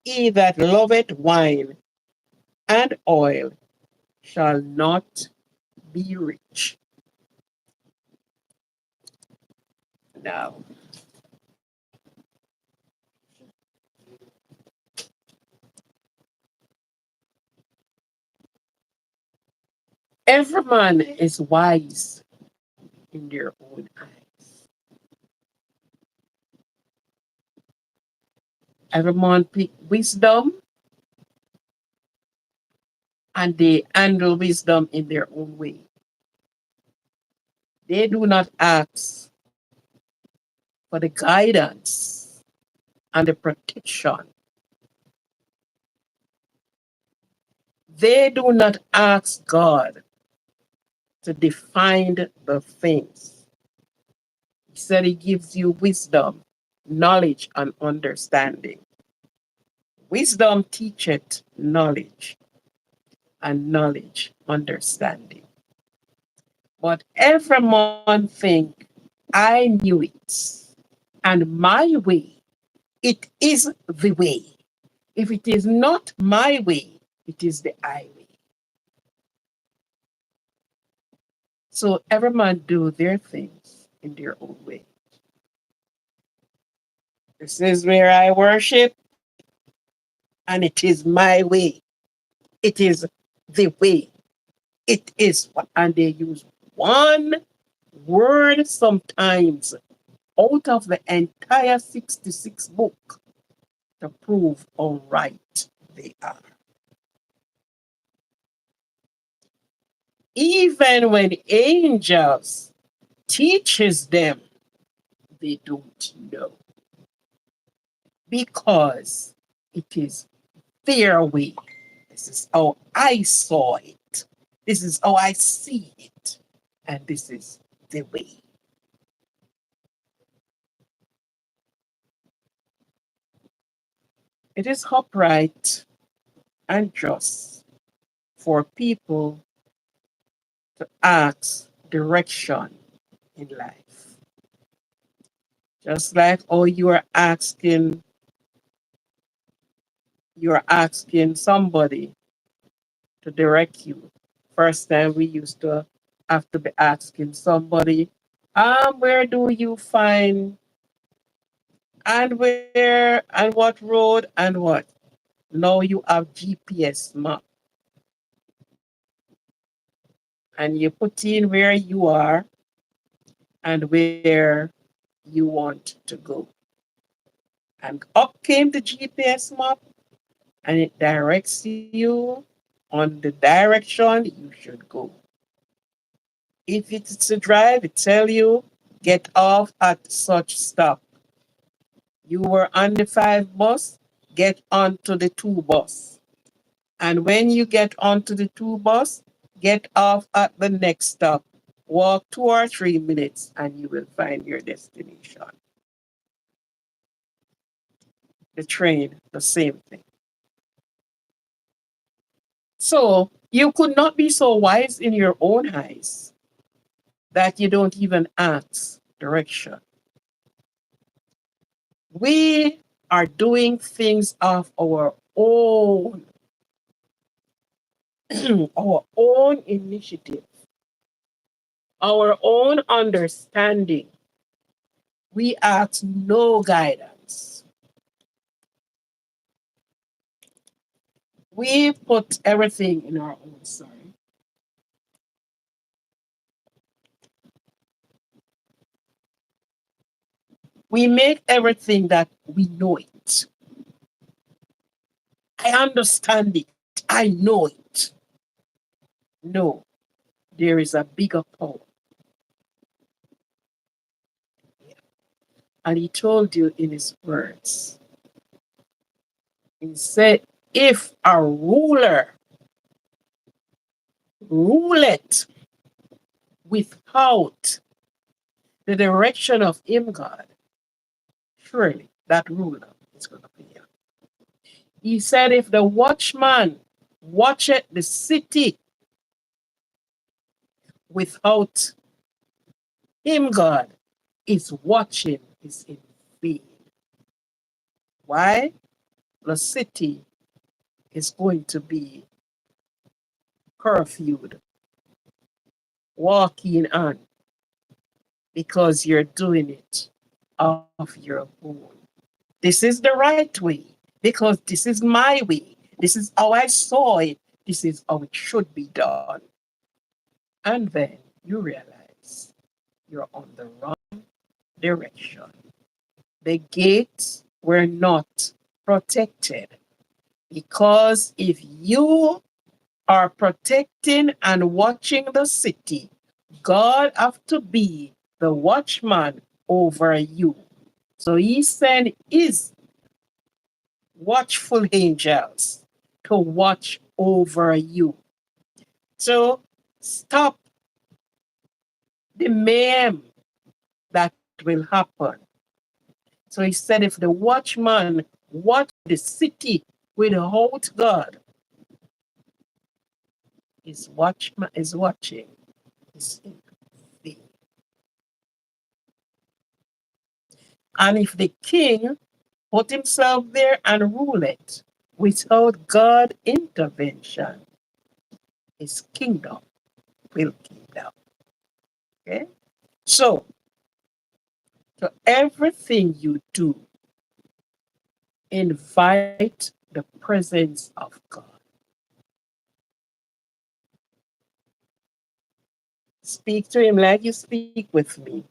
He that loveth wine and oil shall not be rich. Now, every man is wise in their own eyes. Everyone pick wisdom and they handle wisdom in their own way. They do not ask for the guidance and the protection. They do not ask God to define the things. He said he gives you wisdom, knowledge, and understanding. Wisdom teacheth knowledge, and knowledge understanding. But everyone think I knew it, and my way, it is the way. If it is not my way, it is the highway. So every man do their things in their own way. This is where I worship, and it is my way. It is the way. It is what, and they use one word sometimes out of the entire 66 book to prove how right they are. Even when angels teaches them, they don't know because it is their way. This is how I saw it. This is how I see it. And this is the way. It is upright and just for people to ask direction in life. Just like how you're asking somebody to direct you. First time we used to have to be asking somebody, where do you find and where and what road and what? Now you have GPS map and you put in where you are and where you want to go. And up came the GPS map and it directs you on the direction you should go. If it's a drive, it tell you get off at such stop. You were on the 5 bus, get onto the 2 bus. And when you get onto the 2 bus, get off at the next stop. Walk 2 or 3 minutes and you will find your destination. The train, the same thing. So you could not be so wise in your own eyes that you don't even ask direction. We are doing things of our own, our own initiative, our own understanding. We ask no guidance. We put everything in our own, sorry. We make everything that we know it. I understand it. I know it. No, there is a bigger power. And he told you in his words. He said, if a ruler rule it without the direction of him, God, surely that ruler is going to fail. He said, if the watchman watcheth the city without him, God, is watching is in vain. Why? The city is going to be curfewed, walking on, because you're doing it of your own. This is the right way because this is my way. This is how I saw it. This is how it should be done. And then you realize you're on the wrong direction. The gates were not protected because if you are protecting and watching the city, God have to be the watchman over you. So he sent his watchful angels to watch over you. So stop the mayhem that will happen. So he said, if the watchman watch the city without God, his watchman is watching. Is in vain. And if the king put himself there and rule it without God intervention, his kingdom will keep down. Okay? So, to everything you do, invite the presence of God. Speak to him like you speak with me.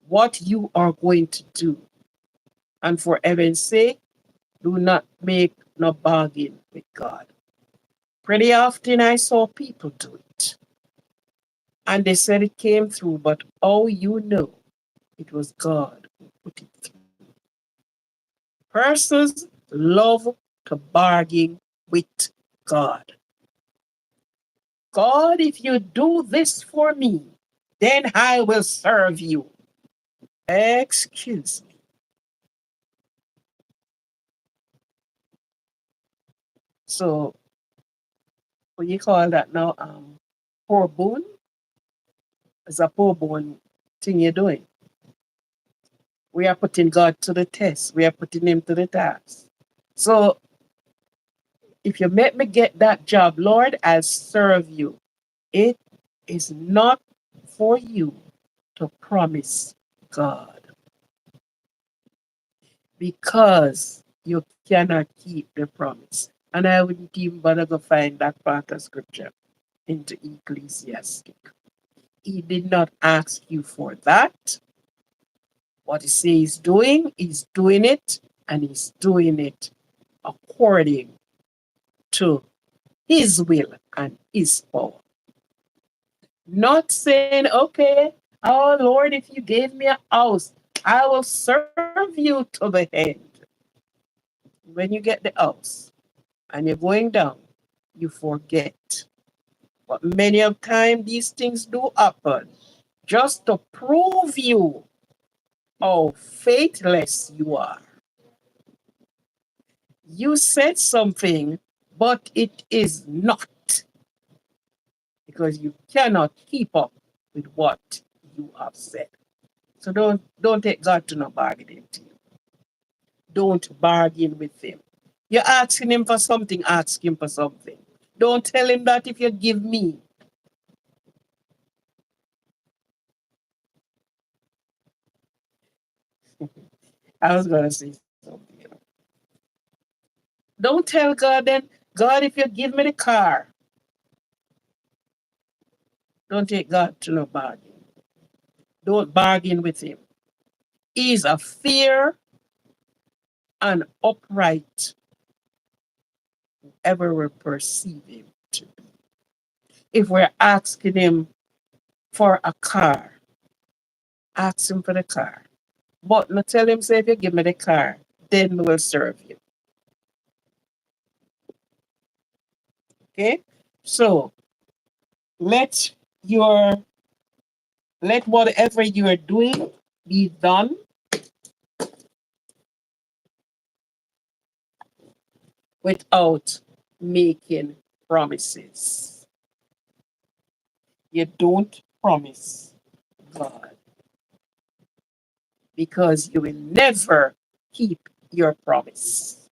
What you are going to do. And for heaven's sake, do not make no bargain with God. Pretty often I saw people do it. And they said it came through, but oh, you know, it was God who put it through. Persons love to bargain with God. God, if you do this for me, then I will serve you. Excuse me. So, what you call that now? Poor boon? It's a poor boon thing you're doing. We are putting God to the test. We are putting him to the task. So, if you make me get that job, Lord, I'll serve you. It is not for you to promise God because you cannot keep the promise. And I wouldn't even bother to find that part of scripture into Ecclesiastic. He did not ask you for that. What he says he's doing it, and he's doing it according to his will and his power. Not saying, okay, oh Lord, if you gave me a house, I will serve you to the end. When you get the house and you're going down, you forget. But many of time these things do happen just to prove you how faithless you are. You said something, but it is not because you cannot keep up with what you have said. So don't take God to no bargaining to you. Don't bargain with him. You're asking him for something, ask him for something. Don't tell him that if you give me. I was gonna say something. Don't tell God then, God, if you give me the car. Don't take God to no bargain. Don't bargain with him. He's a fair and upright, whoever will perceive him to be. If we're asking him for a car, ask him for the car. But not tell him, say, if you give me the car, then we will serve you. Okay? So let your let whatever you are doing be done without making promises. You don't promise God because you will never keep your promise.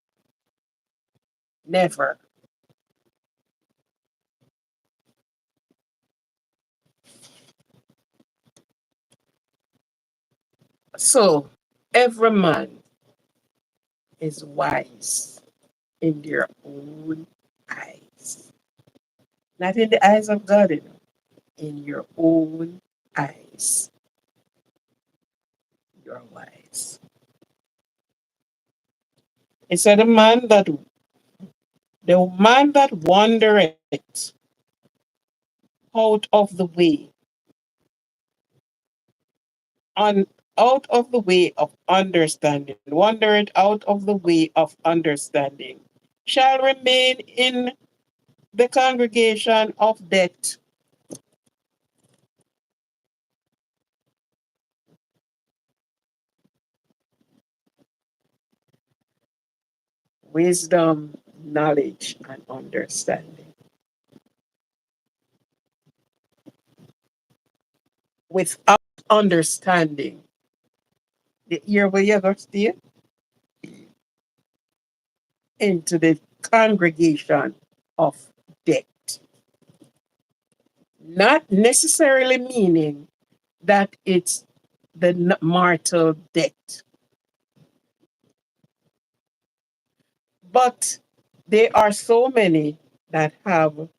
Never. So every man is wise in their own eyes. Not in the eyes of God, in your own eyes. You're wise. It said the man that wandereth out of the way, on out of the way of understanding, wandereth out of the way of understanding, shall remain in the congregation of death. Wisdom, knowledge, and understanding. Without understanding, the ear will ever stay into the congregation of death. Not necessarily meaning that it's the mortal death, but there are so many that have,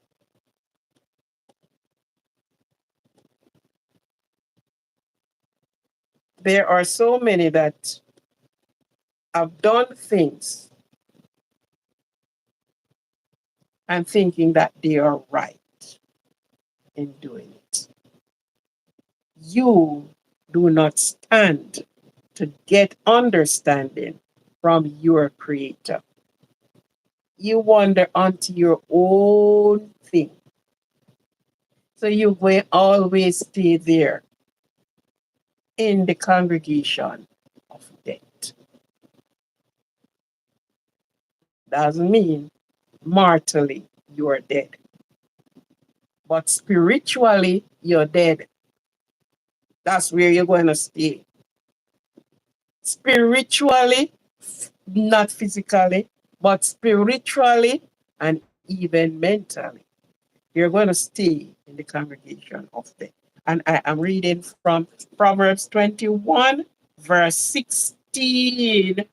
there are so many that have done things and thinking that they are right in doing it. You do not stand to get understanding from your creator. You wander onto your own thing. So you will always stay there in the congregation of death. Doesn't mean mortally you are dead, but spiritually you're dead. That's where you're going to stay. Spiritually, not physically, but spiritually and even mentally. You're going to stay in the congregation of death. And I am reading from Proverbs 21, verse 16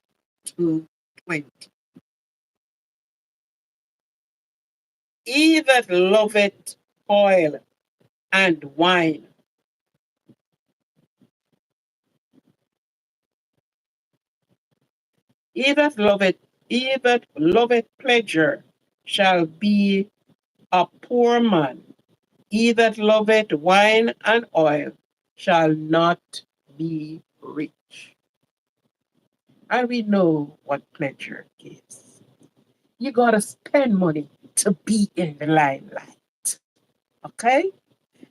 to 20. He that loveth oil and wine, he that loveth, he that loveth pleasure shall be a poor man. He that loveth wine and oil shall not be rich. And we know what pleasure is. You gotta spend money to be in the limelight. Okay?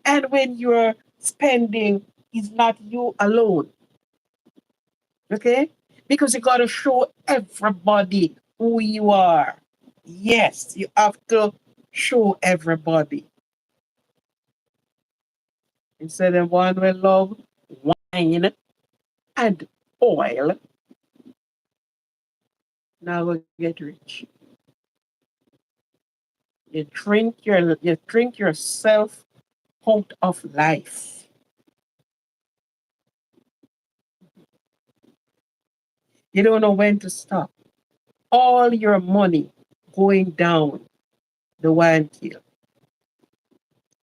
And when you're spending, it's not you alone. Okay? Because you gotta show everybody who you are. Yes, you have to show everybody. Instead of one will love wine and oil, now will get rich. You drink yourself out of life. You don't know when to stop. All your money going down the wine keel.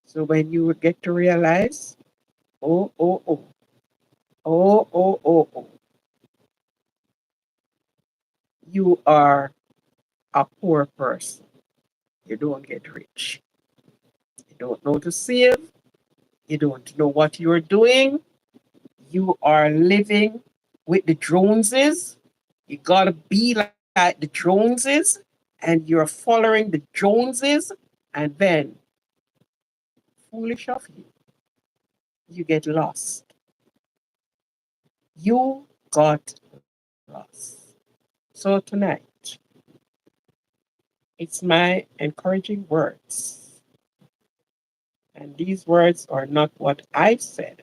So when you would get to realize, oh, oh, oh, oh, oh, oh, oh, you are a poor person. You don't get rich. You don't know to save. You don't know what you're doing. You are living with the Joneses. You gotta be like the Joneses, and you're following the Joneses, and then, foolish of you, you get lost. You got lost. So tonight, it's my encouraging words. And these words are not what I said,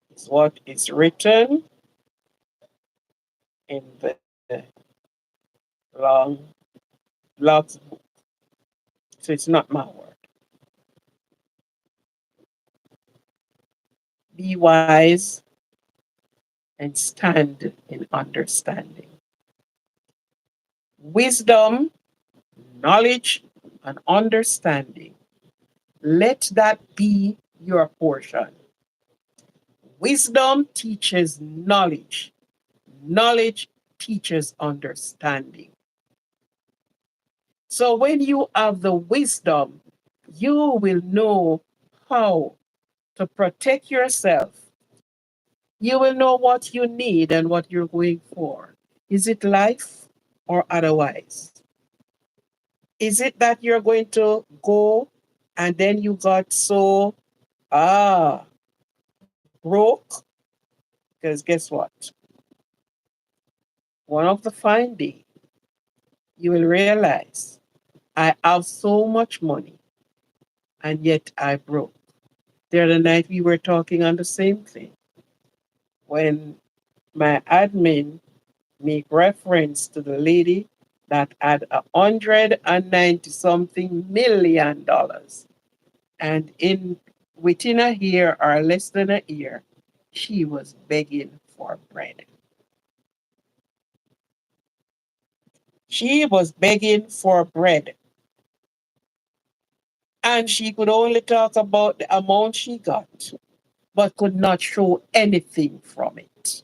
it's what is written in the long Log's book. So it's not my word. Be wise and stand in understanding. Wisdom, knowledge, and understanding. Let that be your portion. Wisdom teaches knowledge. Knowledge teaches understanding. So when you have the wisdom, you will know how to protect yourself. You will know what you need and what you're going for. Is it life or otherwise? Is it that you're going to go and then you got so broke? Because guess what? One of the fine day, you will realize I have so much money and yet I broke. The other night we were talking on the same thing. When my admin make reference to the lady that had 190 something $1 million. And in within a year or less than a year, she was begging for bread. She was begging for bread. And she could only talk about the amount she got, but could not show anything from it.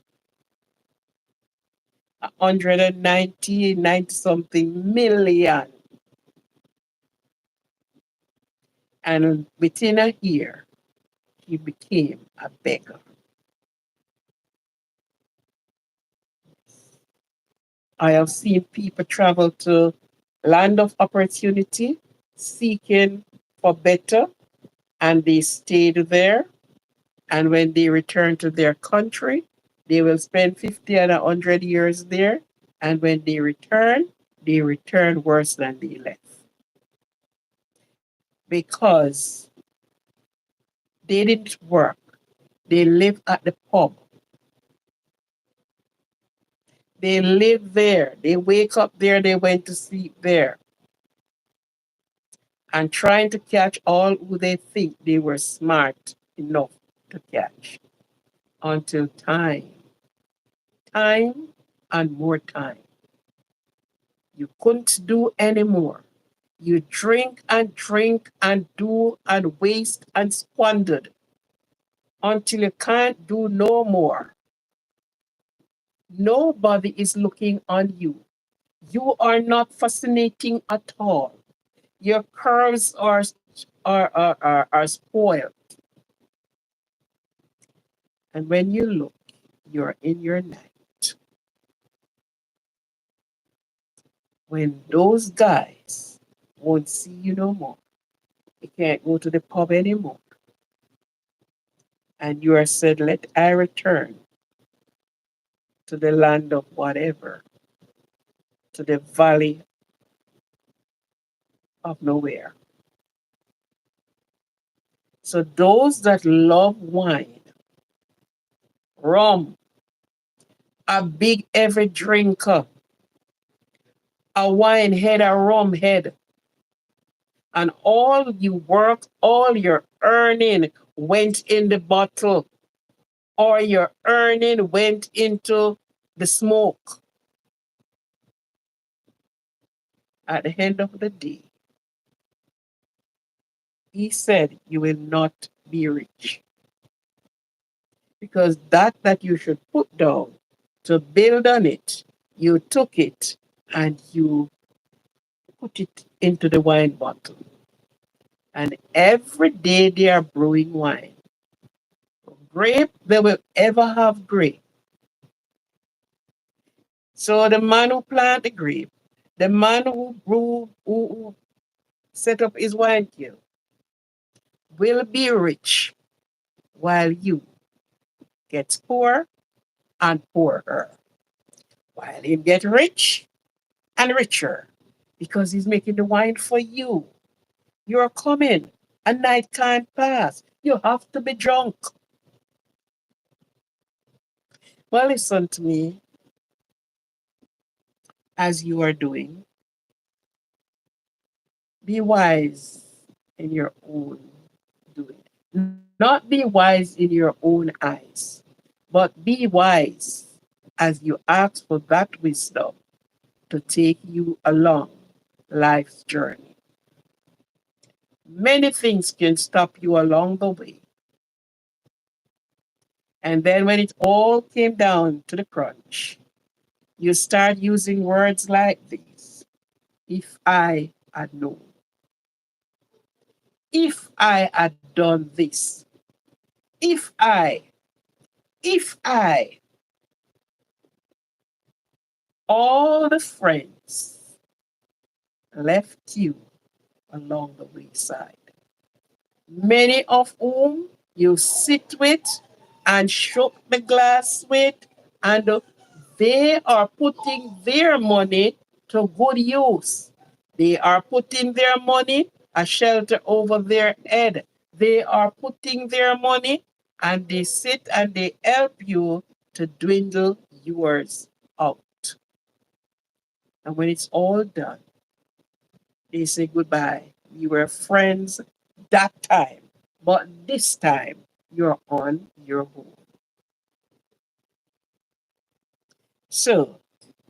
190 something million. And within a year, he became a beggar. I have seen people travel to land of opportunity seeking for better, and they stayed there. And when they return to their country, they will spend 50 and 100 years there. And when they return worse than they left. Because they didn't work. They live at the pub. They live there. They wake up there. They went to sleep there. And trying to catch all who they think they were smart enough to catch until time, and more time. You couldn't do anymore. You drink and do and waste and squandered until you can't do no more. Nobody is looking on you. You are not fascinating at all. Your curves are spoiled. And when you look, you're in your night. When those guys won't see you no more, you can't go to the pub anymore. And you are said, let I return to the land of whatever, to the valley of nowhere. So those that love wine, rum, a big every drinker, a wine head, a rum head, and all you work, all your earning went in the bottle, or your earning went into the smoke. At the end of the day, he said, you will not be rich. Because that you should put down to build on it, you took it and you put it into the wine bottle. And every day they are brewing wine. Grape, they will ever have grape. So the man who planted the grape, the man who who set up his wine kiln, will be rich while you get poor and poorer. While he get rich and richer because he's making the wine for you. You're coming. A night can't pass. You have to be drunk. Well, listen to me as you are doing. Be wise in your own doing. Not be wise in your own eyes, but be wise as you ask for that wisdom to take you along life's journey. Many things can stop you along the way. And then when it all came down to the crunch, you start using words like these. If I had known, if I had done this, if I, if I, all the friends left you along the wayside, many of whom you sit with and shook the glass with, and they are putting their money to good use. They are putting their money a shelter over their head. They are putting their money and they sit and they help you to dwindle yours out. And when it's all done, they say goodbye. We were friends that time, but this time you're on your own. So,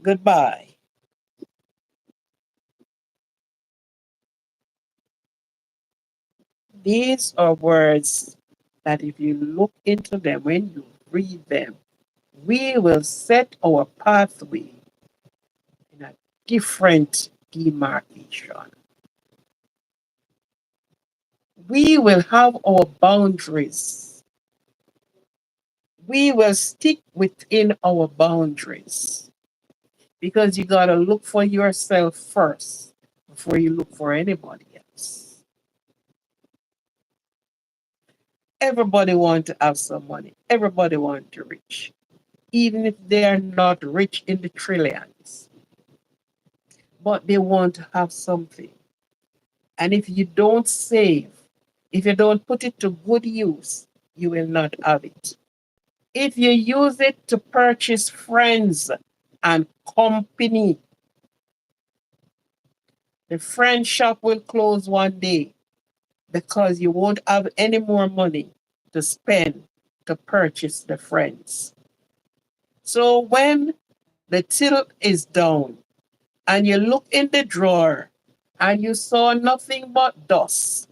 goodbye. These are words that if you look into them, when you read them, we will set our pathway in a different demarcation. We will have our boundaries. We will stick within our boundaries because you got to look for yourself first before you look for anybody else. Everybody want to have some money. Everybody want to rich, even if they are not rich in the trillions, but they want to have something. And if you don't save, if you don't put it to good use, you will not have it. If you use it to purchase friends and company, the friend shop will close one day because you won't have any more money to spend to purchase the friends. So when the till is down and you look in the drawer and you saw nothing but dust,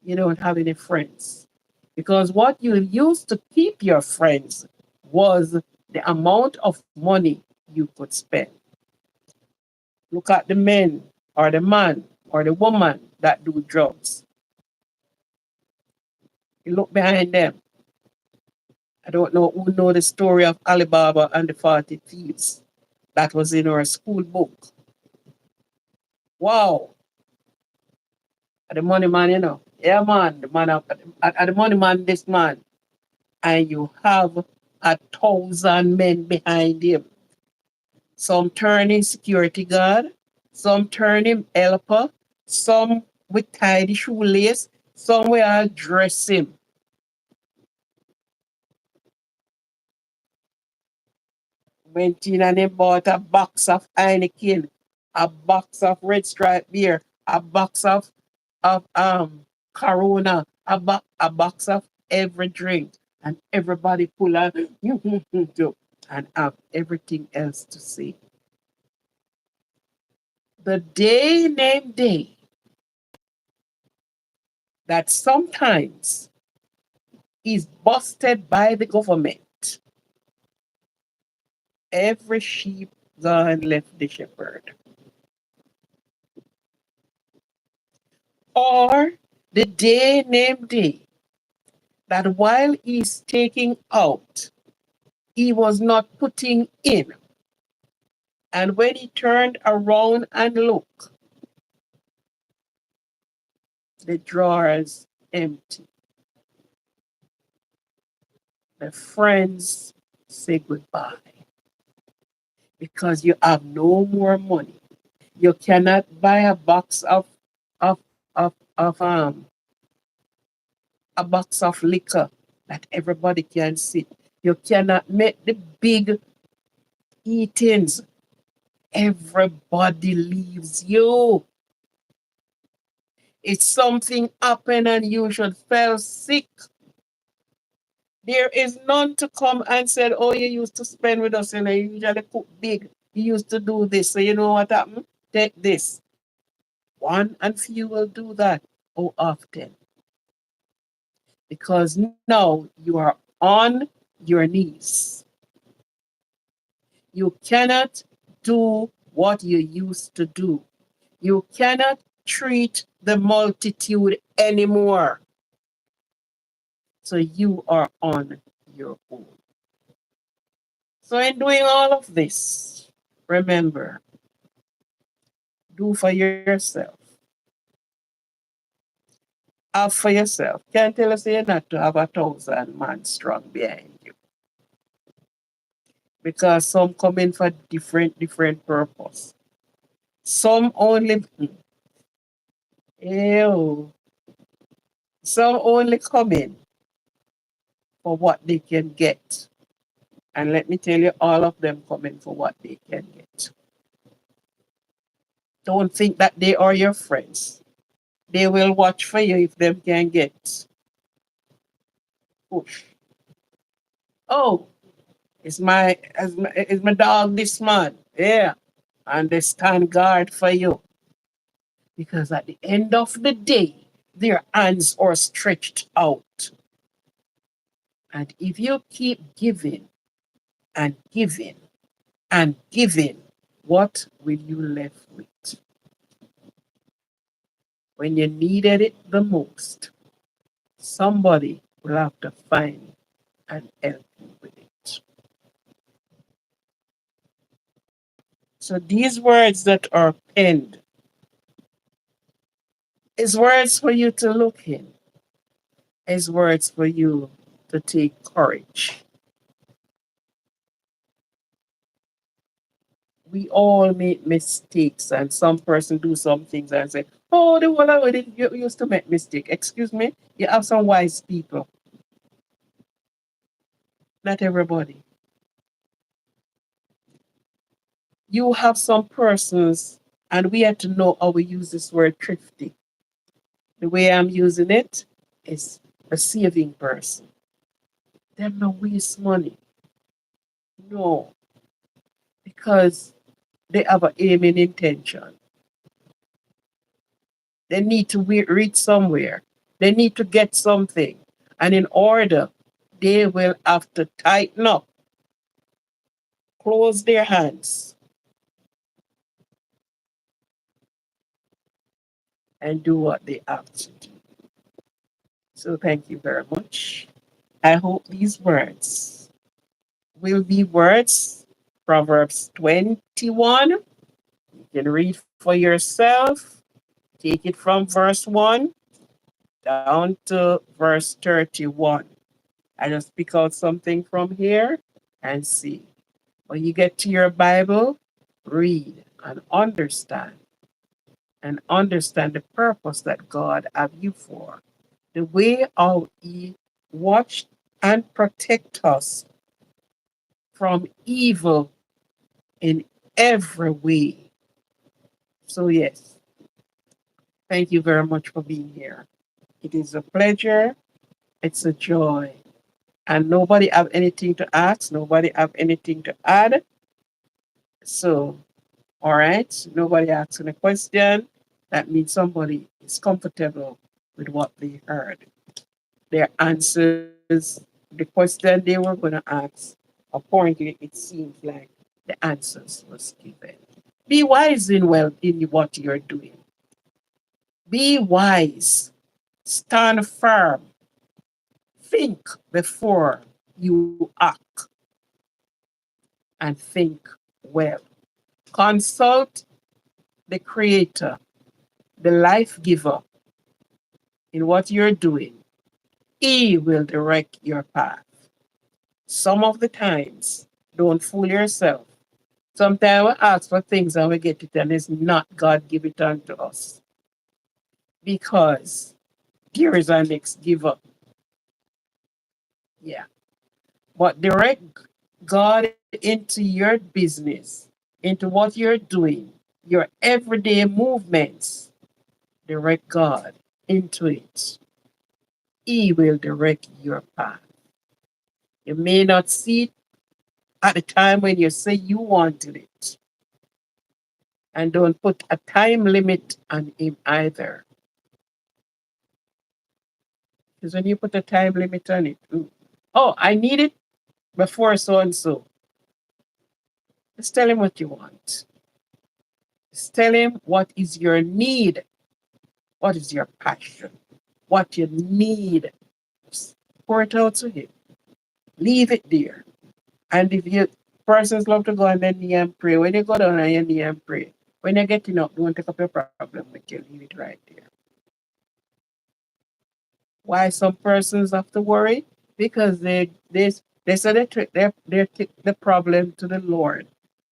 you don't have any friends. Because what you used to keep your friends was the amount of money you could spend. Look at the men or the man or the woman that do drugs. You look behind them. I don't know who know the story of Alibaba and the 40 thieves. That was in our school book. Wow. The money man, you know. Yeah, man. The money man, this man. And you have 1,000 men behind him. Some turn him security guard, some turn him helper, some with tidy shoelace, some will dress him. Went in and they bought a box of Heineken, a box of Red Stripe beer, a box of Corona, a box of every drink, and everybody pull out and have everything else to say. The day named day that sometimes is busted by the government. Every sheep gone left the shepherd. Or the day named day that while he's taking out, he was not putting in. And when he turned around and looked, the drawers empty. The friends say goodbye because you have no more money. You cannot buy a box of of a box of liquor that everybody can sit. You cannot make the big eatings. Everybody leaves you. It's something happened and you should fell sick. There is none to come and said, oh, you used to spend with us and you usually cook big. You used to do this. So you know what happened? Take this. One and few will do that. Oh, often. Because now you are on your knees. You cannot do what you used to do. You cannot treat the multitude anymore. So you are on your own. So, in doing all of this, remember, do for yourself. Have for yourself. Can't tell us you're not to have 1,000 man strong behind you. Because some come in for different purpose. Some only ew, some only come in for what they can get. And let me tell you, all of them come in for what they can get. Don't think that they are your friends. They will watch for you if them can get push. Oh, it's my dog this man. Yeah. And they stand guard for you. Because at the end of the day, their hands are stretched out. And if you keep giving and giving and giving, what will you left with? When you needed it the most, somebody will have to find and help you with it. So these words that are penned is words for you to look in, is words for you to take courage. We all make mistakes, and some person do some things and say, "Oh, the one I did you used to make mistake." Excuse me, you have some wise people. Not everybody. You have some persons, and we have to know how we use this word thrifty. The way I'm using it is a saving person. Them no waste money. No, because they have an aim and intention. They need to reach somewhere. They need to get something. And in order, they will have to tighten up, close their hands, and do what they have to do. So thank you very much. I hope these words will be words. Proverbs 21. You can read for yourself. Take it from verse 1 down to verse 31. I just pick out something from here and see. When you get to your Bible, read and understand the purpose that God have you for. The way how He watch and protect us from evil in every way. So yes, thank you very much for being here. It is a pleasure. It's a joy. And nobody have anything to ask. Nobody have anything to add. So, all right. Nobody asking a question. That means somebody is comfortable with what they heard. Their answers, the question they were going to ask, apparently it seems like the answers was given. Be wise in what you're doing. Be wise. Stand firm. Think before you act and think well. Consult the Creator, the life giver in what you're doing. He will direct your path. Some of the times, don't fool yourself. Sometimes we ask for things and we get it, and it's not God give it unto us. Because there is our next giver. Yeah. But direct God into your business, into what you're doing, your everyday movements. Direct God into it. He will direct your path. You may not see it at the time when you say you wanted it. And don't put a time limit on him either. Because when you put a time limit on it, Oh, I need it before so and so. Just tell him what you want. Just tell him what is your need, what is your passion, what you need. Just pour it out to him. Leave it there. And if you persons love to go on their knee and pray, when you go down on your knee and pray, when you're getting up, don't take up your problem with you. Leave it right there. Why some persons have to worry? Because they say they take the problem to the Lord,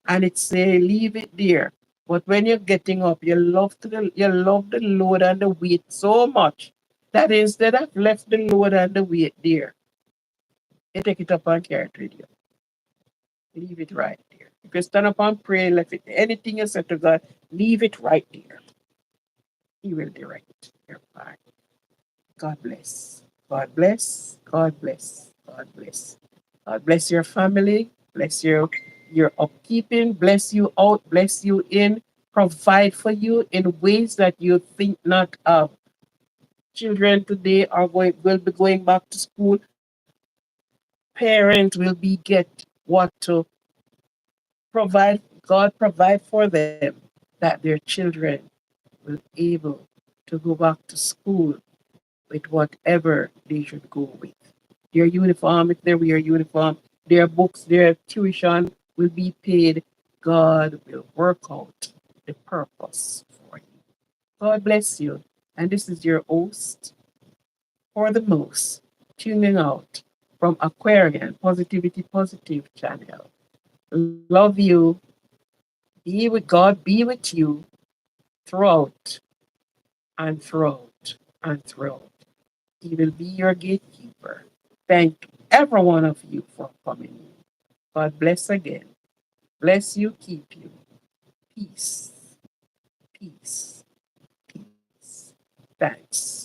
and it say leave it there. But when you're getting up, you love the load and the weight so much that instead of left the load and the weight there, you take it up and carry it with you. Leave it right there. If you stand up and pray, left it anything you say to God, leave it right there. He will direct your path. God bless. God bless. God bless. God bless. God bless your family. Bless your upkeeping. Bless you out. Bless you in. Provide for you in ways that you think not of. Children today are going will be going back to school. Parents will be get what to provide. God provide for them that their children will be able to go back to school with whatever they should go with. Their uniform, if they wear uniform, their books, their tuition will be paid. God will work out the purpose for you. God bless you. And this is your host for the most, tuning out from Aquarian Positivity Positive channel. Love you. Be with God, be with you throughout and throughout and throughout. He will be your gatekeeper. Thank every one of you for coming in. God bless again. Bless you, keep you. Peace, peace, peace. Thanks.